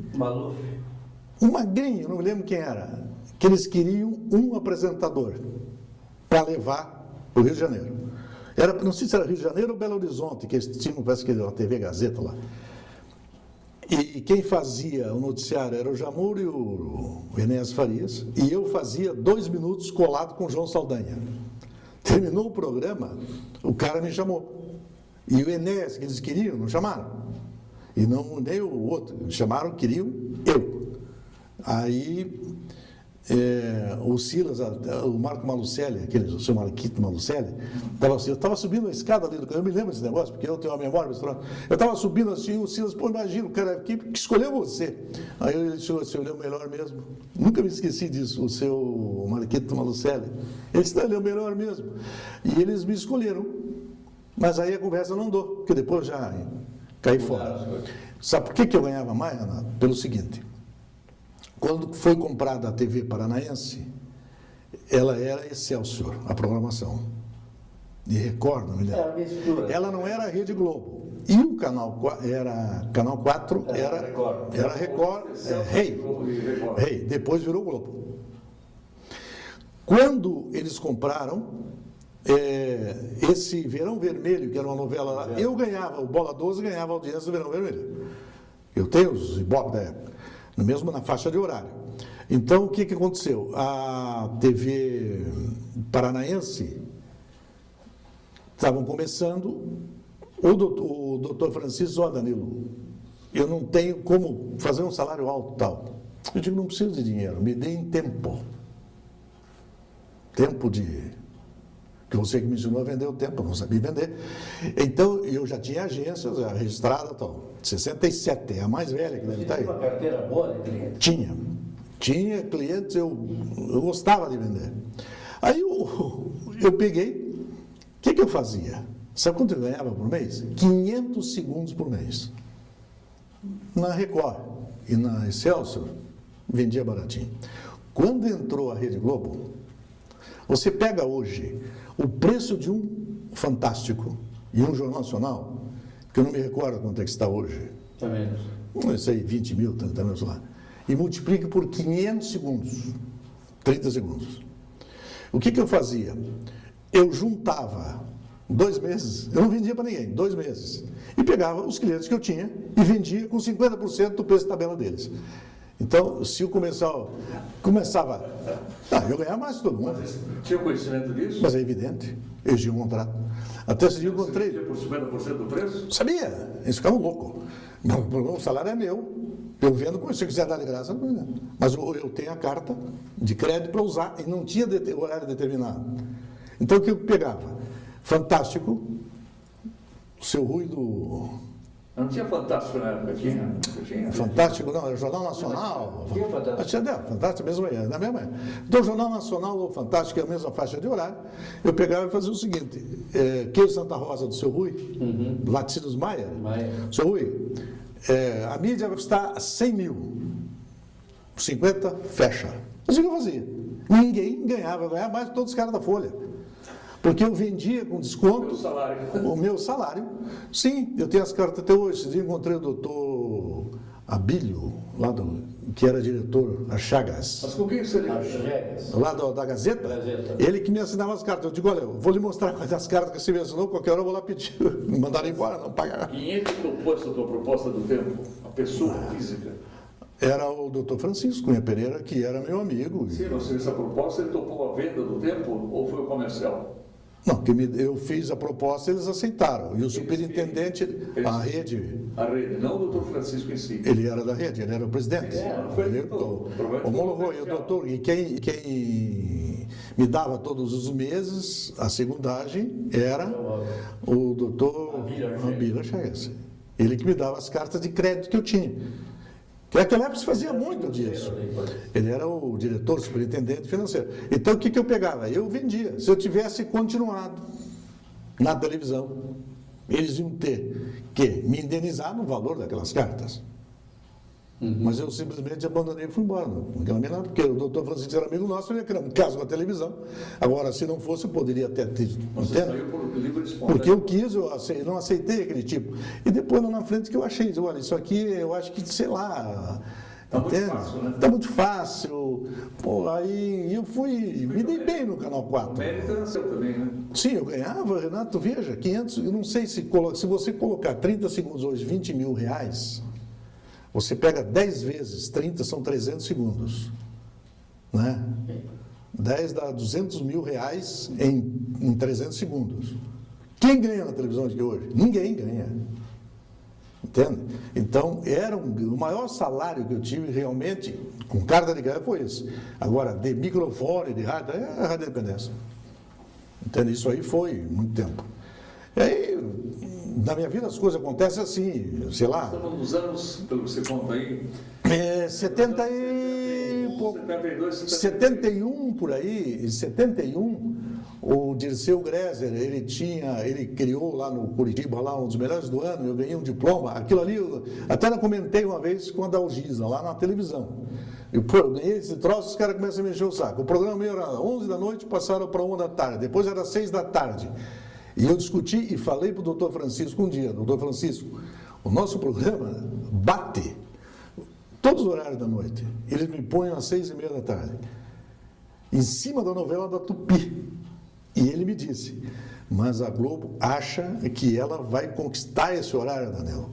um magrinho, não me lembro quem era, que eles queriam um apresentador para levar para o Rio de Janeiro. Não sei se era Rio de Janeiro ou Belo Horizonte, que eles tinham, parece que era a TV Gazeta lá. E quem fazia o noticiário era o Jamur e o Enéas Farias, e eu fazia 2 minutos colado com o João Saldanha. Terminou o programa, o cara me chamou. E o Enéas, que eles queriam, não chamaram. E não nem o outro, chamaram, queriam eu. Aí o Silas, o Marco Malucelli, o seu Marquito Malucelli, eu estava subindo a escada ali, eu me lembro desse negócio, porque eu tenho uma memória misturada. Eu estava subindo assim, o Silas, pô, imagina, o cara que escolheu você. Aí ele chegou assim, ele é o melhor mesmo. Nunca me esqueci disso, o seu Marquito Malucelli. Ele disse, ele é o melhor mesmo. E eles me escolheram. Mas aí a conversa não andou, porque depois já caí fora. Sabe por que eu ganhava mais, Renato? Pelo seguinte. Quando foi comprada a TV Paranaense, ela era Excelsior, a programação. De Record, não me lembro. Ela não era a Rede Globo. E o Canal 4 era Record, Rei. Depois virou Globo. Quando eles compraram, esse Verão Vermelho, que era uma novela lá, eu ganhava, o Bola 12 ganhava a audiência do Verão Vermelho. Eu tenho os Ibope da época. Mesmo na faixa de horário. Então, o que aconteceu? A TV Paranaense estavam começando, o doutor Francisco, ó, Danilo, eu não tenho como fazer um salário alto tal. Eu digo, não preciso de dinheiro, me deem tempo. Tempo que você que me ensinou a vender o tempo, eu não sabia vender. Então, eu já tinha agências registradas, tal. 67, é a mais velha que deve estar aí. Tinha uma carteira boa de clientes? Tinha clientes, eu gostava de vender. Aí eu peguei, o que eu fazia? Sabe quanto eu ganhava por mês? 500 segundos por mês. Na Record e na Excelsior, vendia baratinho. Quando entrou a Rede Globo, você pega hoje o preço de um Fantástico e um Jornal Nacional, que eu não me recordo quanto é que está hoje. Também. Não sei, 20 mil, 30 mil, sei lá. E multiplica por 500 segundos, 30 segundos. O que eu fazia? Eu juntava 2 meses, eu não vendia para ninguém, 2 meses. E pegava os clientes que eu tinha e vendia com 50% do preço de tabela deles. Então, se o comercial começava, eu ganhava mais que todo mundo. Mas tinha conhecimento disso? Mas é evidente, eles tinham um contrato. Até esse dia eu encontrei. Você vendia por 50% do preço? Sabia, eles ficavam loucos. O salário é meu, eu vendo como se eu quiser dar de graça. Mas eu tenho a carta de crédito para usar e não tinha horário determinado. Então o que eu pegava? Fantástico, o seu Rui do... Não tinha Fantástico na época, tinha. Fantástico, não, era Jornal Nacional. Tinha Fantástico. Fantástico mesmo, na mesma época. Então, Jornal Nacional ou Fantástico, é a mesma faixa de horário, eu pegava e fazia o seguinte, Queijo Santa Rosa do seu Rui, Laticínios Maia, seu Rui, a mídia vai custar 100 mil, 50, fecha. Isso que eu fazia. Ninguém ganhava, eu ganhava mais que todos os caras da Folha. Porque eu vendia com desconto o meu salário. Sim, eu tenho as cartas até hoje. Esse dia encontrei o doutor Abílio, lá que era diretor, a Chagas, Mas com quem você lembra? lá da Gazeta, ele que me assinava as cartas. Eu digo, olha, eu vou lhe mostrar quais as cartas que você me assinou, qualquer hora eu vou lá pedir. Me mandaram embora, não pagaram. Quem é que topou essa tua proposta do tempo? A pessoa física? Era o doutor Francisco Cunha Pereira, que era meu amigo. Sim, mas essa proposta ele topou a venda do tempo ou foi o comercial? Não, eu fiz a proposta, eles aceitaram. E o superintendente, a rede, não o doutor Francisco em si. ele era da rede, ele era o presidente. Ele homologou. E o doutor, e quem me dava todos os meses a segundagem era o doutor Abílio Chagas. Ele que me dava as cartas de crédito que eu tinha. Que naquela época se fazia muito disso. Ele era o diretor, superintendente financeiro. Então o que eu pegava? Eu vendia. Se eu tivesse continuado na televisão, eles iam ter que me indenizar no valor daquelas cartas. Mas eu simplesmente abandonei e fui embora. Não quero nada, porque o doutor Francisco era amigo nosso, ele ia criar um caso com a televisão. Agora, se não fosse, eu poderia até ter. Você saiu por livre espontâneo. Porque eu quis, eu não aceitei aquele tipo. E depois lá na frente que eu achei, olha, isso aqui eu acho que, sei lá. Está muito fácil, né? Está muito fácil. Pô, aí eu fui, me dei bem no Canal 4. O mérito era seu também, né? Sim, eu ganhava, Renato, veja, 500, eu não sei se você colocar 30 segundos hoje, 20 mil reais. Você pega 10 vezes 30, são 300 segundos. Né? 10 dá 200 mil reais em 300 segundos. Quem ganha na televisão de hoje? Ninguém ganha. Entende? Então, o maior salário que eu tive realmente, com carta de guerra, foi esse. Agora, de microfone, de rádio, é a Rádio Independência. Entende? Isso aí foi muito tempo. E aí, na minha vida as coisas acontecem assim, sei lá. Estamos nos anos, pelo que você conta aí. 70 e pouco. 72, 71 por aí, em 71, o Dirceu Greser, ele criou lá no Curitiba, lá um dos melhores do ano, eu ganhei um diploma, aquilo ali, até comentei uma vez com a Dalgisa, lá na televisão. Eu ganhei esse troço, os caras começam a mexer o saco. O programa meu era 11 da noite, passaram para 1 da tarde, depois era 6 da tarde. E eu discuti e falei para o doutor Francisco um dia, doutor Francisco, o nosso programa bate todos os horários da noite. Eles me põem às 6:30 da tarde, em cima da novela da Tupi. E ele me disse, mas a Globo acha que ela vai conquistar esse horário, Danilo.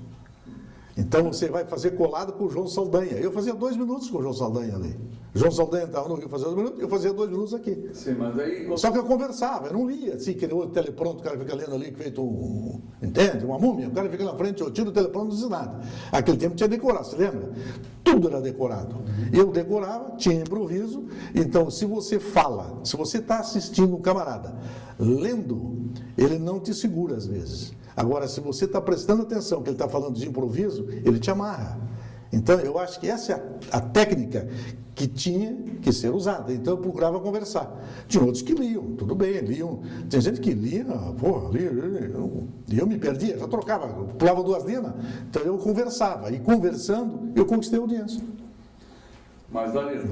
Então você vai fazer colado com o João Saldanha. Eu fazia 2 minutos com o João Saldanha ali. O João Saldanha estava no Rio fazia 2 minutos, eu fazia 2 minutos aqui. Sim, mas aí... Só que eu conversava, eu não lia assim, que o telepronto, o cara fica lendo ali, feito entende? Uma múmia, o cara fica na frente, eu tiro o telepronto, não diz nada. Aquele tempo tinha decorado, você lembra? Tudo era decorado. Eu decorava, tinha improviso, então se você fala, se você está assistindo um camarada, lendo, ele não te segura às vezes. Agora, se você está prestando atenção que ele está falando de improviso, ele te amarra. Então, eu acho que essa é a técnica que tinha que ser usada. Então, eu procurava conversar. Tinha outros que liam, tudo bem, liam. Tem gente que lia, e eu me perdia, já trocava, eu pulava 2 linhas. Então, eu conversava. E conversando, eu conquistei a audiência. Mas, Danilo...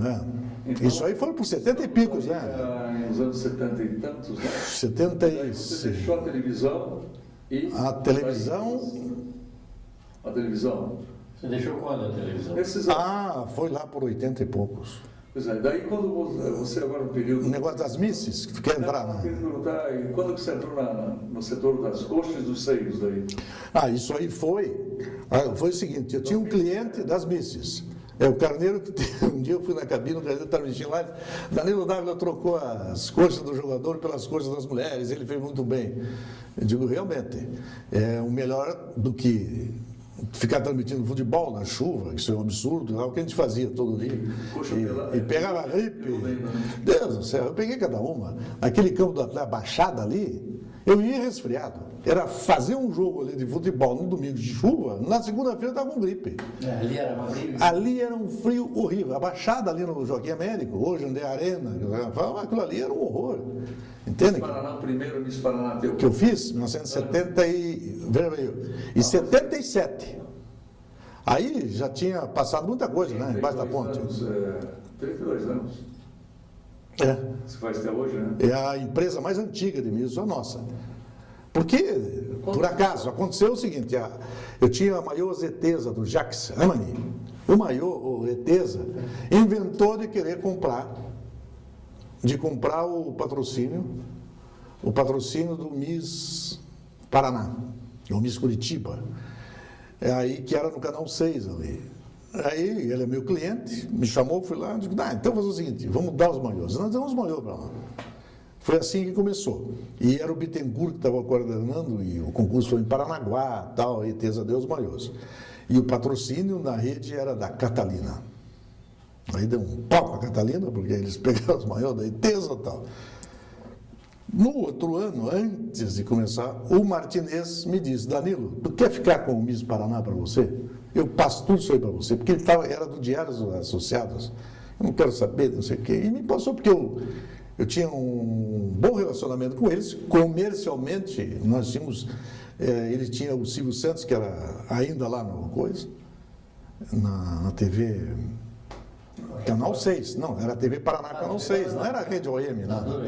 Então, isso aí foi por 70 e picos, né? Nos anos 70 e tantos, né? 76. Você deixou a televisão e... A televisão... A televisão... Você deixou quando a televisão? Foi lá por 80 e poucos. Pois é, daí quando você agora no período... O negócio das misses, que quer entrar na... E quando você entrou no setor das coxas e dos seios daí? Isso aí foi o seguinte, eu tinha um cliente das misses. É o Carneiro que um dia eu fui na cabine, o Carneiro estava mexendo lá, Danilo Dávila trocou as coxas do jogador pelas coxas das mulheres, ele fez muito bem. Eu digo, realmente, é o melhor do que ficar transmitindo futebol na chuva, isso é um absurdo, é o que a gente fazia todo dia. E pegava a gripe. Deus do céu, eu peguei cada uma. Aquele campo da Baixada ali, eu ia resfriado. Era fazer um jogo ali de futebol num domingo de chuva, na segunda-feira eu estava com gripe. Ali era frio? Ali era um frio horrível. A Baixada ali no Joaquim Américo, hoje André Arena, aquilo ali era um horror. Entende? Miss Paraná, o primeiro Miss Paraná teu. Que eu fiz em 1970 e 77. Aí já tinha passado muita coisa, né? Embaixo da ponte. 32 anos. Você faz até hoje, né? É a empresa mais antiga de Miss, a nossa. Porque, por acaso, aconteceu o seguinte, eu tinha a maior zeteza do Jacques Amani, O Maiô, o Etesa, inventou de querer comprar o patrocínio do Miss Paraná, o Miss Curitiba, aí, que era no Canal 6 ali. Aí ele é meu cliente, me chamou, fui lá, digo, então vamos fazer o seguinte, vamos dar os maiôs. Nós damos os maiôs para lá. Foi assim que começou. E era o Bittencourt que estava coordenando, e o concurso foi em Paranaguá, tal, a Etesa deu os maiôs. E o patrocínio na rede era da Catalina. Aí deu um pau com a Catalina, porque eles pegaram os maiôs da Etesa e tal. No outro ano, antes de começar, o Martinez me disse, Danilo, tu quer ficar com o Miss Paraná para você? Eu passo tudo isso aí para você, porque ele era do Diário Associados, eu não quero saber, não sei o quê. E me passou porque eu tinha um bom relacionamento com eles, comercialmente, nós tínhamos, ele tinha o Silvio Santos, que era ainda lá no Coisa, na TV... Canal 6, não, era TV Paraná Canal 6, não era a Rede OM, nada.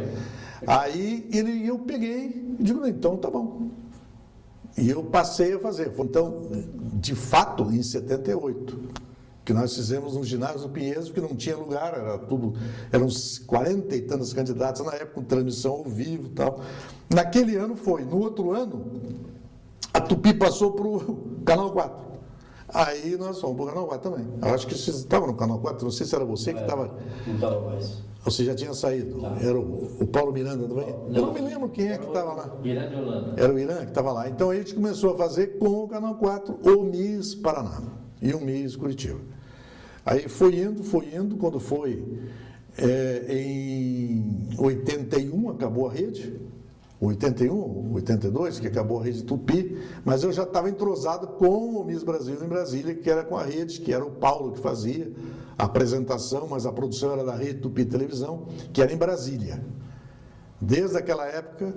Aí eu peguei e digo, então tá bom. E eu passei a fazer. Então, de fato, em 78, que nós fizemos no ginásio do Pinheiros, que não tinha lugar, eram uns 40 e tantos candidatos na época, com transmissão ao vivo e tal. Naquele ano foi. No outro ano, a Tupi passou para o Canal 4. Aí nós fomos para o Canal 4 também. Eu acho que vocês estavam no Canal 4, não sei se era você que estava... Não estava mais. Você já tinha saído. Tá. Era o Paulo Miranda também? Não, eu não me lembro quem é que estava lá. Miranda e Holanda. Era o Irã que estava lá. Então a gente começou a fazer com o Canal 4 o Miss Paraná e o Miss Curitiba. Aí foi indo, quando foi em 81 acabou a rede. 81, 82, que acabou a rede Tupi, mas eu já estava entrosado com o Miss Brasil em Brasília, que era com a rede, que era o Paulo que fazia a apresentação, mas a produção era da rede Tupi Televisão, que era em Brasília. Desde aquela época,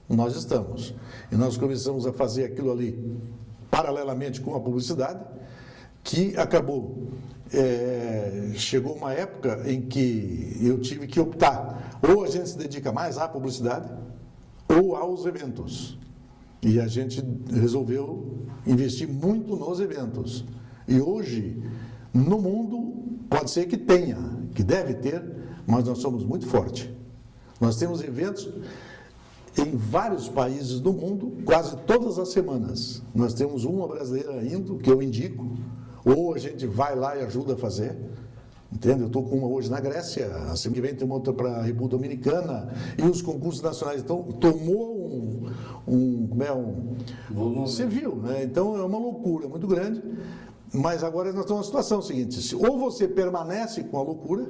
nós estamos. E nós começamos a fazer aquilo ali paralelamente com a publicidade, que acabou. Chegou uma época em que eu tive que optar, ou a gente se dedica mais à publicidade, ou aos eventos. E a gente resolveu investir muito nos eventos. E hoje, no mundo, pode ser que tenha, que deve ter, mas nós somos muito fortes. Nós temos eventos em vários países do mundo, quase todas as semanas. Nós temos uma brasileira indo, que eu indico, ou a gente vai lá e ajuda a fazer. Entende? Eu estou com uma hoje na Grécia, a semana que vem tem uma outra para a República Dominicana, e os concursos nacionais. Então, tomou você viu, né? Então, é uma loucura muito grande, mas agora nós estamos numa situação seguinte, ou você permanece com a loucura,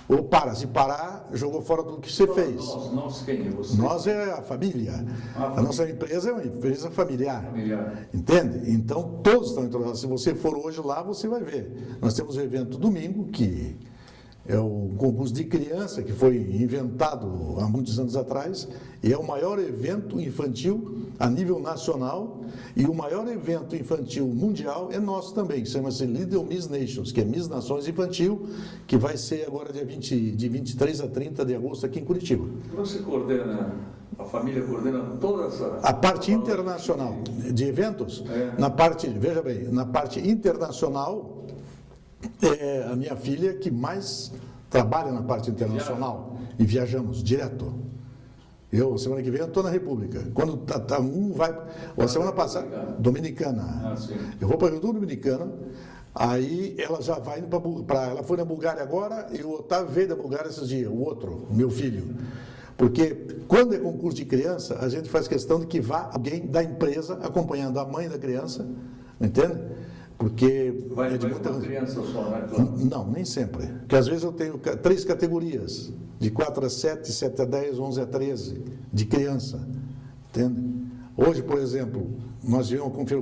ou para. Se parar, jogou fora tudo que você fez. Nós quem é você? Nós é a família. A nossa empresa é uma empresa familiar. Entende? Então, todos estão entrosados. Se você for hoje lá, você vai ver. Nós temos um evento domingo, que é o concurso de criança, que foi inventado há muitos anos atrás, e é o maior evento infantil a nível nacional, e o maior evento infantil mundial é nosso também, que chama-se Little Miss Nations, que é Miss Nações Infantil, que vai ser agora de 23 a 30 de agosto aqui em Curitiba. Você coordena, a família coordena toda essa... A parte internacional de eventos, veja bem, na parte internacional, é a minha filha que mais trabalha na parte internacional. E viajamos direto. Semana que vem, eu estou na República. Quando a semana passada, Dominicana. Eu vou para a República Dominicana, aí ela já vai indo para. Ela foi na Bulgária agora, e o Otávio veio da Bulgária esses dias, o outro, meu filho. Porque quando é concurso de criança, a gente faz questão de que vá alguém da empresa acompanhando a mãe da criança, entende? Porque vai muita criança só, né? Não, nem sempre. Porque às vezes eu tenho 3 categorias, de 4 a 7, 7 a 10, 11 a 13, de criança. Entende? Hoje, por exemplo, nós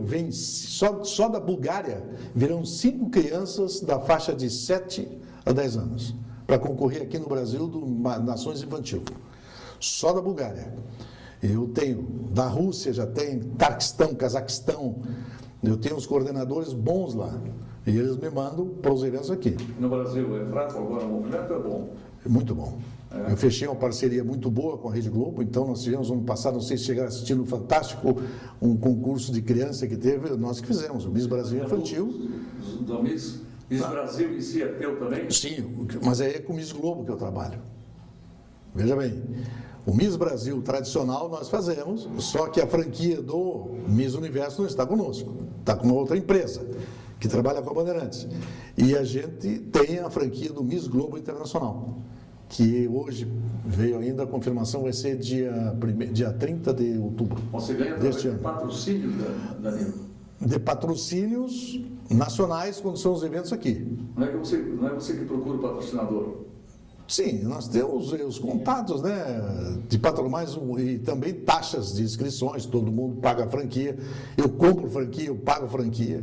vem só da Bulgária, virão 5 crianças da faixa de 7 a 10 anos, para concorrer aqui no Brasil do Nações Infantil. Só da Bulgária. Eu tenho, da Rússia já tem, Tarquistão, Cazaquistão. Eu tenho uns coordenadores bons lá, e eles me mandam para os eventos aqui. No Brasil é fraco, agora o movimento é bom. É muito bom. Eu fechei uma parceria muito boa com a Rede Globo, então nós tivemos ano passado, não sei se chegaram assistindo no Fantástico, um concurso de criança que teve, nós que fizemos, o Miss Brasil Infantil. Da Miss Miss Brasil em si é teu também? Sim, mas é com o Miss Globo que eu trabalho. Veja bem, o Miss Brasil tradicional nós fazemos, só que a franquia do Miss Universo não está conosco, está com uma outra empresa que trabalha com a Bandeirantes. E a gente tem a franquia do Miss Globo Internacional, que hoje veio ainda, a confirmação vai ser dia 30 de outubro. Você ganha deste ano. patrocínio, Danilo? De patrocínios nacionais, quando são os eventos aqui. Não é você que procura o patrocinador? Sim, nós temos os contatos, né, de patrões e também taxas de inscrições, todo mundo paga a franquia, eu compro franquia, eu pago franquia.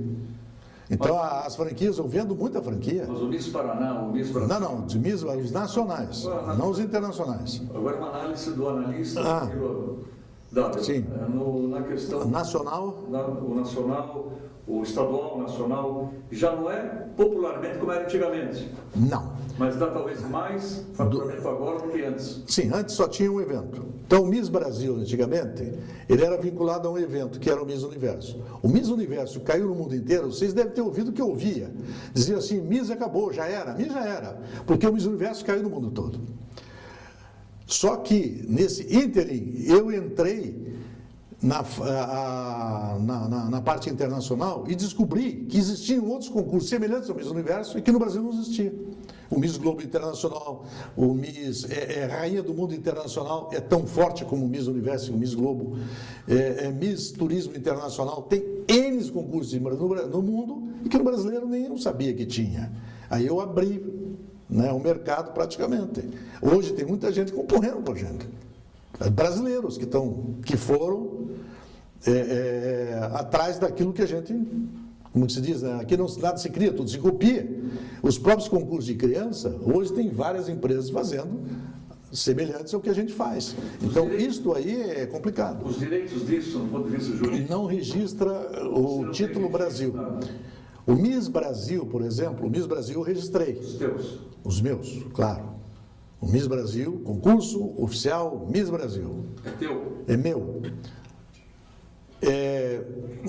Então, as franquias, eu vendo muita franquia. Mas o Miss Paraná, o Miss Brasil... Não, de Miss, os nacionais, não os internacionais. Agora, uma análise do analista... Sim. Na questão... Nacional? O nacional, o estadual, o nacional, já não é popularmente como era antigamente. Não. Mas dá talvez mais faturamento agora do que antes. Sim, antes só tinha um evento. Então, o Miss Brasil, antigamente, ele era vinculado a um evento, que era o Miss Universo. O Miss Universo caiu no mundo inteiro, vocês devem ter ouvido o que eu ouvia. Dizia assim, Miss acabou, já era, Miss já era. Porque o Miss Universo caiu no mundo todo. Só que, nesse ínterim, eu entrei na parte internacional e descobri que existiam outros concursos semelhantes ao Miss Universo e que no Brasil não existia. O Miss Globo Internacional, o Miss Rainha do Mundo Internacional é tão forte como o Miss Universo e o Miss Globo. Miss Turismo Internacional tem N concursos no mundo e que no brasileiro nem eu sabia que tinha. Aí eu abri, né, o mercado praticamente. Hoje tem muita gente concorrendo com a gente. Brasileiros que foram atrás daquilo que a gente, como se diz, né? Aqui não nada se cria, tudo se copia. Os próprios concursos de criança, hoje tem várias empresas fazendo semelhantes ao que a gente faz. Então, isto aí é complicado. Os direitos disso, do ponto de vista jurídico? Não registra o título Brasil. O Miss Brasil, por exemplo, o Miss Brasil eu registrei. Os teus? Os meus, claro. O Miss Brasil, concurso oficial Miss Brasil. É teu? É meu.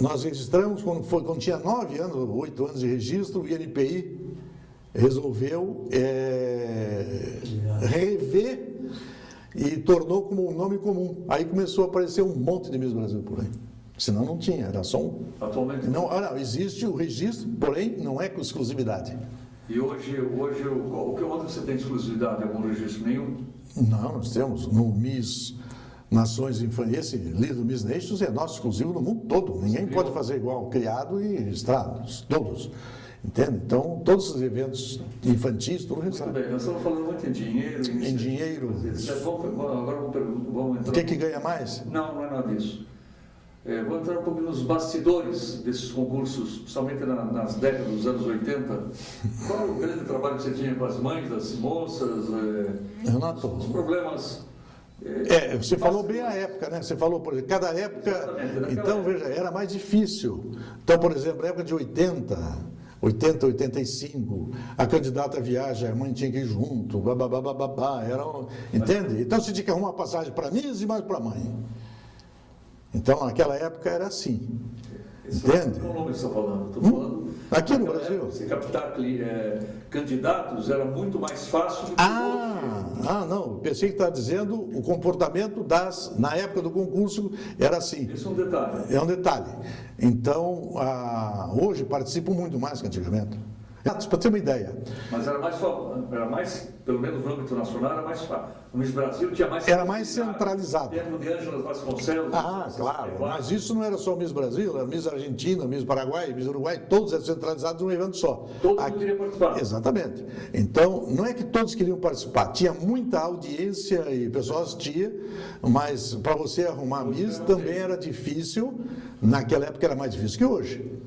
Nós registramos quando tinha 9 anos, 8 anos de registro, o INPI resolveu rever e tornou como um nome comum. Aí começou a aparecer um monte de Miss Brasil por aí. Senão não tinha, era só um. Atualmente? Não, existe o registro, porém não é com exclusividade. E hoje onde você tem exclusividade? Algum registro? Nenhum? Não, nós temos no Miss Nações Infantis, esse livro Miss Nations é nosso exclusivo no mundo todo. Ninguém pode fazer igual, criado e registrado, todos. Entende? Então, todos os eventos infantis, tudo registrado. Muito bem, nós estamos falando muito em dinheiro. Em dinheiro. Agora vamos entrar... O que ganha mais? Não é nada disso. Vou entrar um pouco nos bastidores desses concursos, principalmente nas décadas dos anos 80. Qual o grande trabalho que você tinha com as mães das moças? Renato, os problemas... você falou bem a época, né? Você falou, por exemplo, cada época... Então, veja, era mais difícil. Então, por exemplo, na época de 80, 85, a candidata viaja, a mãe tinha que ir junto, entende? Então, você tinha que arrumar uma passagem para mim e mais para a mãe. Então, naquela época era assim. Entende? Qual nome você está falando? Estou falando... Aqui no Brasil. Você captar candidatos era muito mais fácil do que hoje. Não. Pensei que está dizendo o comportamento na época do concurso era assim. Isso é um detalhe. É um detalhe. Então, hoje participam muito mais que antigamente. Para ter uma ideia. Mas era mais, pelo menos no âmbito nacional, era mais fácil. O Miss Brasil tinha mais... Era mais centralizado. Tempo de Ângela Vasconcelos. Claro. Mas isso não era só Miss Brasil, era Miss Argentina, Miss Paraguai, Miss Uruguai, todos eram centralizados num evento só. Todo mundo queria participar. Exatamente. Então, não é que todos queriam participar. Tinha muita audiência e o pessoal assistia, mas para você arrumar Miss também era difícil. Naquela época era mais difícil que hoje.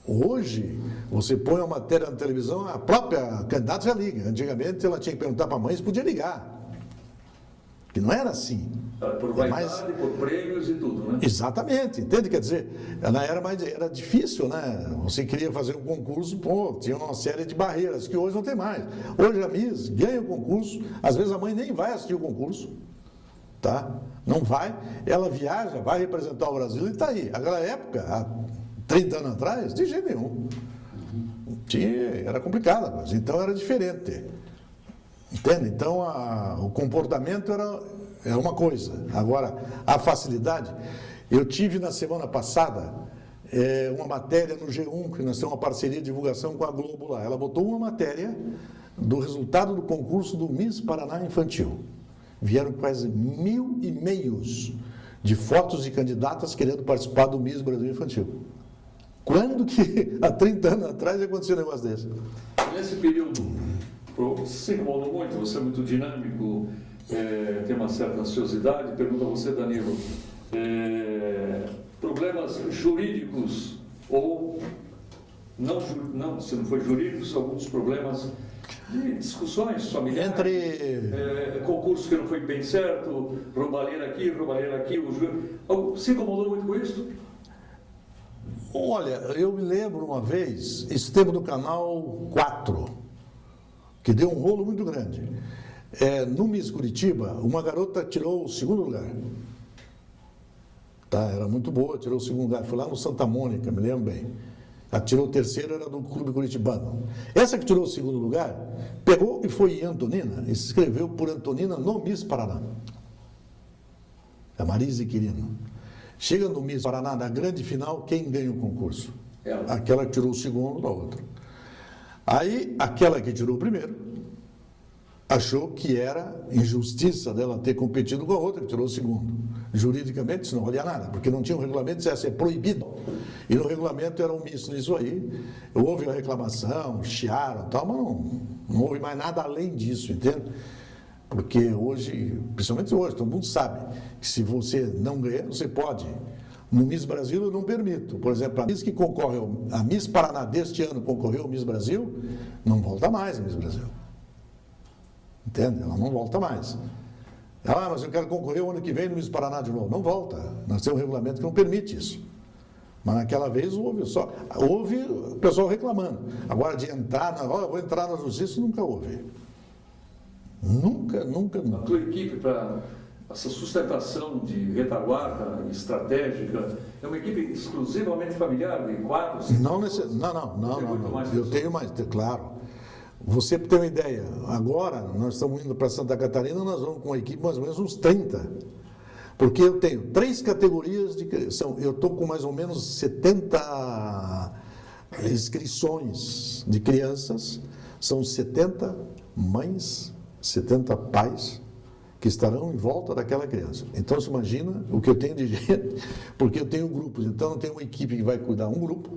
Hoje, você põe uma matéria na televisão, a própria candidata já liga. Antigamente, ela tinha que perguntar para a mãe se podia ligar. Que não era assim. Por vaidade, por prêmios e tudo, né? Exatamente, entende? Quer dizer, era difícil, né? Você queria fazer um concurso, tinha uma série de barreiras que hoje não tem mais. Hoje a Miss ganha o concurso, às vezes a mãe nem vai assistir o concurso, tá? Não vai, ela viaja, vai representar o Brasil e está aí. Naquela época, há 30 anos atrás, de jeito nenhum. Era complicada a coisa, então era diferente. Entende? Então o comportamento era uma coisa. Agora, a facilidade. Eu tive na semana passada uma matéria no G1, que nós temos uma parceria de divulgação com a Globo lá. Ela botou uma matéria do resultado do concurso do Miss Paraná Infantil. Vieram quase 1.000 e-mails de fotos de candidatas querendo participar do Miss Brasil Infantil. Quando que, há 30 anos atrás, aconteceu um negócio desse? Nesse período, se incomodou muito, você é muito dinâmico, tem uma certa ansiosidade, pergunta a você, Danilo, problemas jurídicos ou, não, se não for jurídicos, alguns problemas de discussões familiares, concurso que não foi bem certo, roubalheira aqui, o juiz, se incomodou muito com isso? Olha, eu me lembro uma vez, isso teve no canal 4, que deu um rolo muito grande. No Miss Curitiba, uma garota tirou o 2º lugar. Tá, era muito boa, tirou o 2º lugar. Foi lá no Santa Mônica, me lembro bem. Ela tirou o 3º, era do Clube Curitibano. Essa que tirou o 2º lugar, pegou e foi em Antonina, e se inscreveu por Antonina no Miss Paraná. A Marise Quirino. Chega no Miss Paraná, na grande final, quem ganha o concurso? Aquela que tirou o 2º da outra. Aí, aquela que tirou o 1º, achou que era injustiça dela ter competido com a outra, que tirou o 2º. Juridicamente, isso não valia nada, porque não tinha um regulamento, isso ia ser proibido. E no regulamento era um misto nisso aí. Houve a reclamação, chiaram e tal, mas não houve mais nada além disso, entende? Porque hoje, principalmente hoje, todo mundo sabe que se você não ganhar, você pode. No Miss Brasil eu não permito. Por exemplo, a Miss que concorreu, a Miss Paraná deste ano concorreu ao Miss Brasil, não volta mais a Miss Brasil. Entende? Ela não volta mais. Mas eu quero concorrer o ano que vem no Miss Paraná de novo. Não volta. Nós temos um regulamento que não permite isso. Mas naquela vez houve o pessoal reclamando. Agora de entrar, vou entrar na justiça, nunca houve. Nunca. A tua equipe, para essa sustentação de retaguarda estratégica, é uma equipe exclusivamente familiar, de 4, 5? Não. Eu tenho mais, claro. Você tem uma ideia, agora nós estamos indo para Santa Catarina, nós vamos com uma equipe mais ou menos uns 30. Porque eu tenho 3 categorias de criação, eu estou com mais ou menos 70 inscrições de crianças, são 70 mães, 70 pais que estarão em volta daquela criança. Então, você imagina o que eu tenho de gente, porque eu tenho grupos. Então, eu tenho uma equipe que vai cuidar um grupo,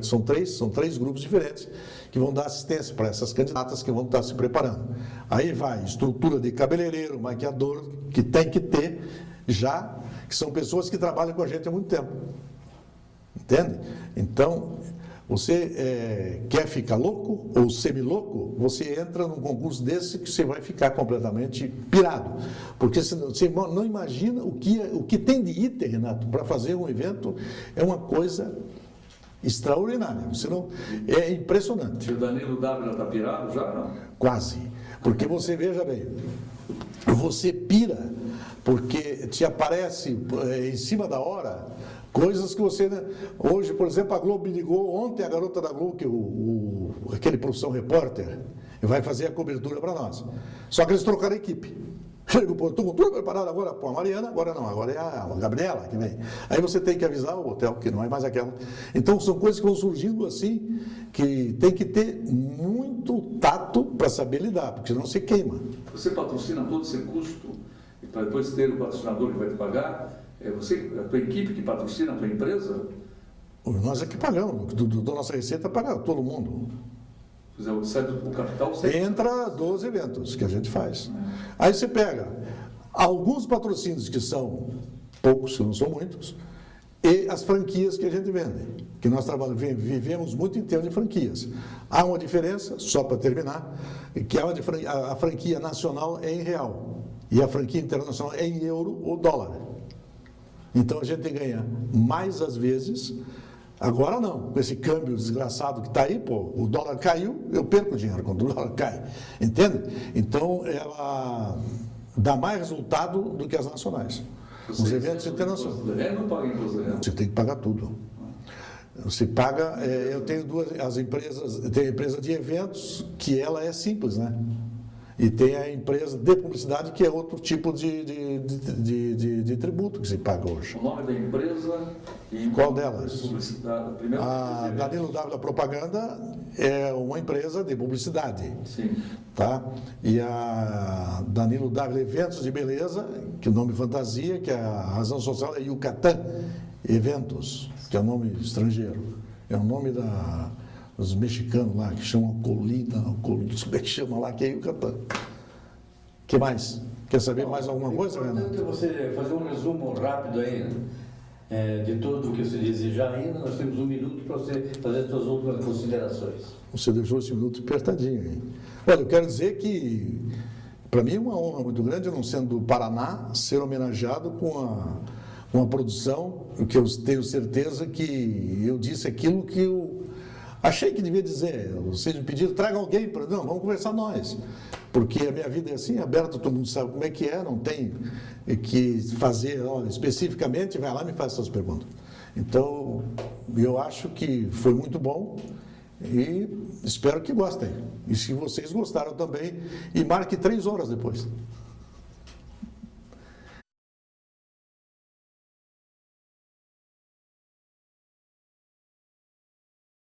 são três grupos diferentes, que vão dar assistência para essas candidatas que vão estar se preparando. Aí vai estrutura de cabeleireiro, maquiador, que tem que ter já, que são pessoas que trabalham com a gente há muito tempo. Entende? Então, você quer ficar louco ou semi-louco, você entra num concurso desse que você vai ficar completamente pirado. Porque você não imagina o que tem de item, Renato, para fazer um evento, é uma coisa extraordinária. É impressionante. E o Danilo W está pirado já? Não? Quase. Porque você, veja bem, você pira porque te aparece em cima da hora coisas que você... Hoje, por exemplo, a Globo me ligou, ontem a garota da Globo, que aquele Profissão Repórter, vai fazer a cobertura para nós. Só que eles trocaram a equipe. Estou com tudo preparado agora para a Mariana, agora não, agora é a Gabriela que vem. Aí você tem que avisar o hotel, que não é mais aquela. Então, são coisas que vão surgindo assim, que tem que ter muito tato para saber lidar, porque senão você queima. Você patrocina todo esse custo, e para depois ter o patrocinador que vai te pagar? É você, a tua equipe que patrocina a tua empresa? Nós é que pagamos, da nossa receita paga todo mundo. O capital sempre... Entra 12 eventos que a gente faz. Aí você pega alguns patrocínios que são poucos, que não são muitos, e as franquias que a gente vende. Que nós vivemos muito em termos de franquias. Há uma diferença, só para terminar, que a franquia nacional é em real e a franquia internacional é em euro ou dólar. Então a gente ganha mais às vezes. Agora não, com esse câmbio desgraçado que está aí, o dólar caiu, eu perco dinheiro quando o dólar cai, entende? Então, ela dá mais resultado do que as nacionais. Os eventos internacionais. Não paga imposto de renda? Você tem que pagar tudo. Você paga, eu tenho as empresas, tem a empresa de eventos, que ela é simples, né? E tem a empresa de publicidade, que é outro tipo de tributo que se paga hoje. O nome da empresa e qual delas? Publicidade. Primeiro, a Danilo W Propaganda é uma empresa de publicidade. Sim. Tá? E a Danilo W Eventos de Beleza, que é o nome fantasia, que a razão social é Yucatán Eventos, que é o nome estrangeiro. É o nome dos mexicanos lá, que chamam colina, como é que chama lá, que é Yucatán. O que mais? Quer saber mais alguma coisa, Renan? É importante você fazer um resumo rápido aí, de tudo o que você desejar ainda. Nós temos 1 minuto para você fazer as suas últimas considerações. Você deixou esse minuto apertadinho aí. Olha, eu quero dizer que, para mim, é uma honra muito grande, eu não sendo do Paraná, ser homenageado com uma produção que eu tenho certeza que eu disse aquilo que eu achei que devia dizer. Vocês me pediram, traga alguém para... Não, vamos conversar nós. Porque a minha vida é assim, aberta, todo mundo sabe como é que é, não tem que fazer especificamente, vai lá e me faz essas perguntas. Então, eu acho que foi muito bom e espero que gostem. E se vocês gostaram também, e marque 3 horas depois.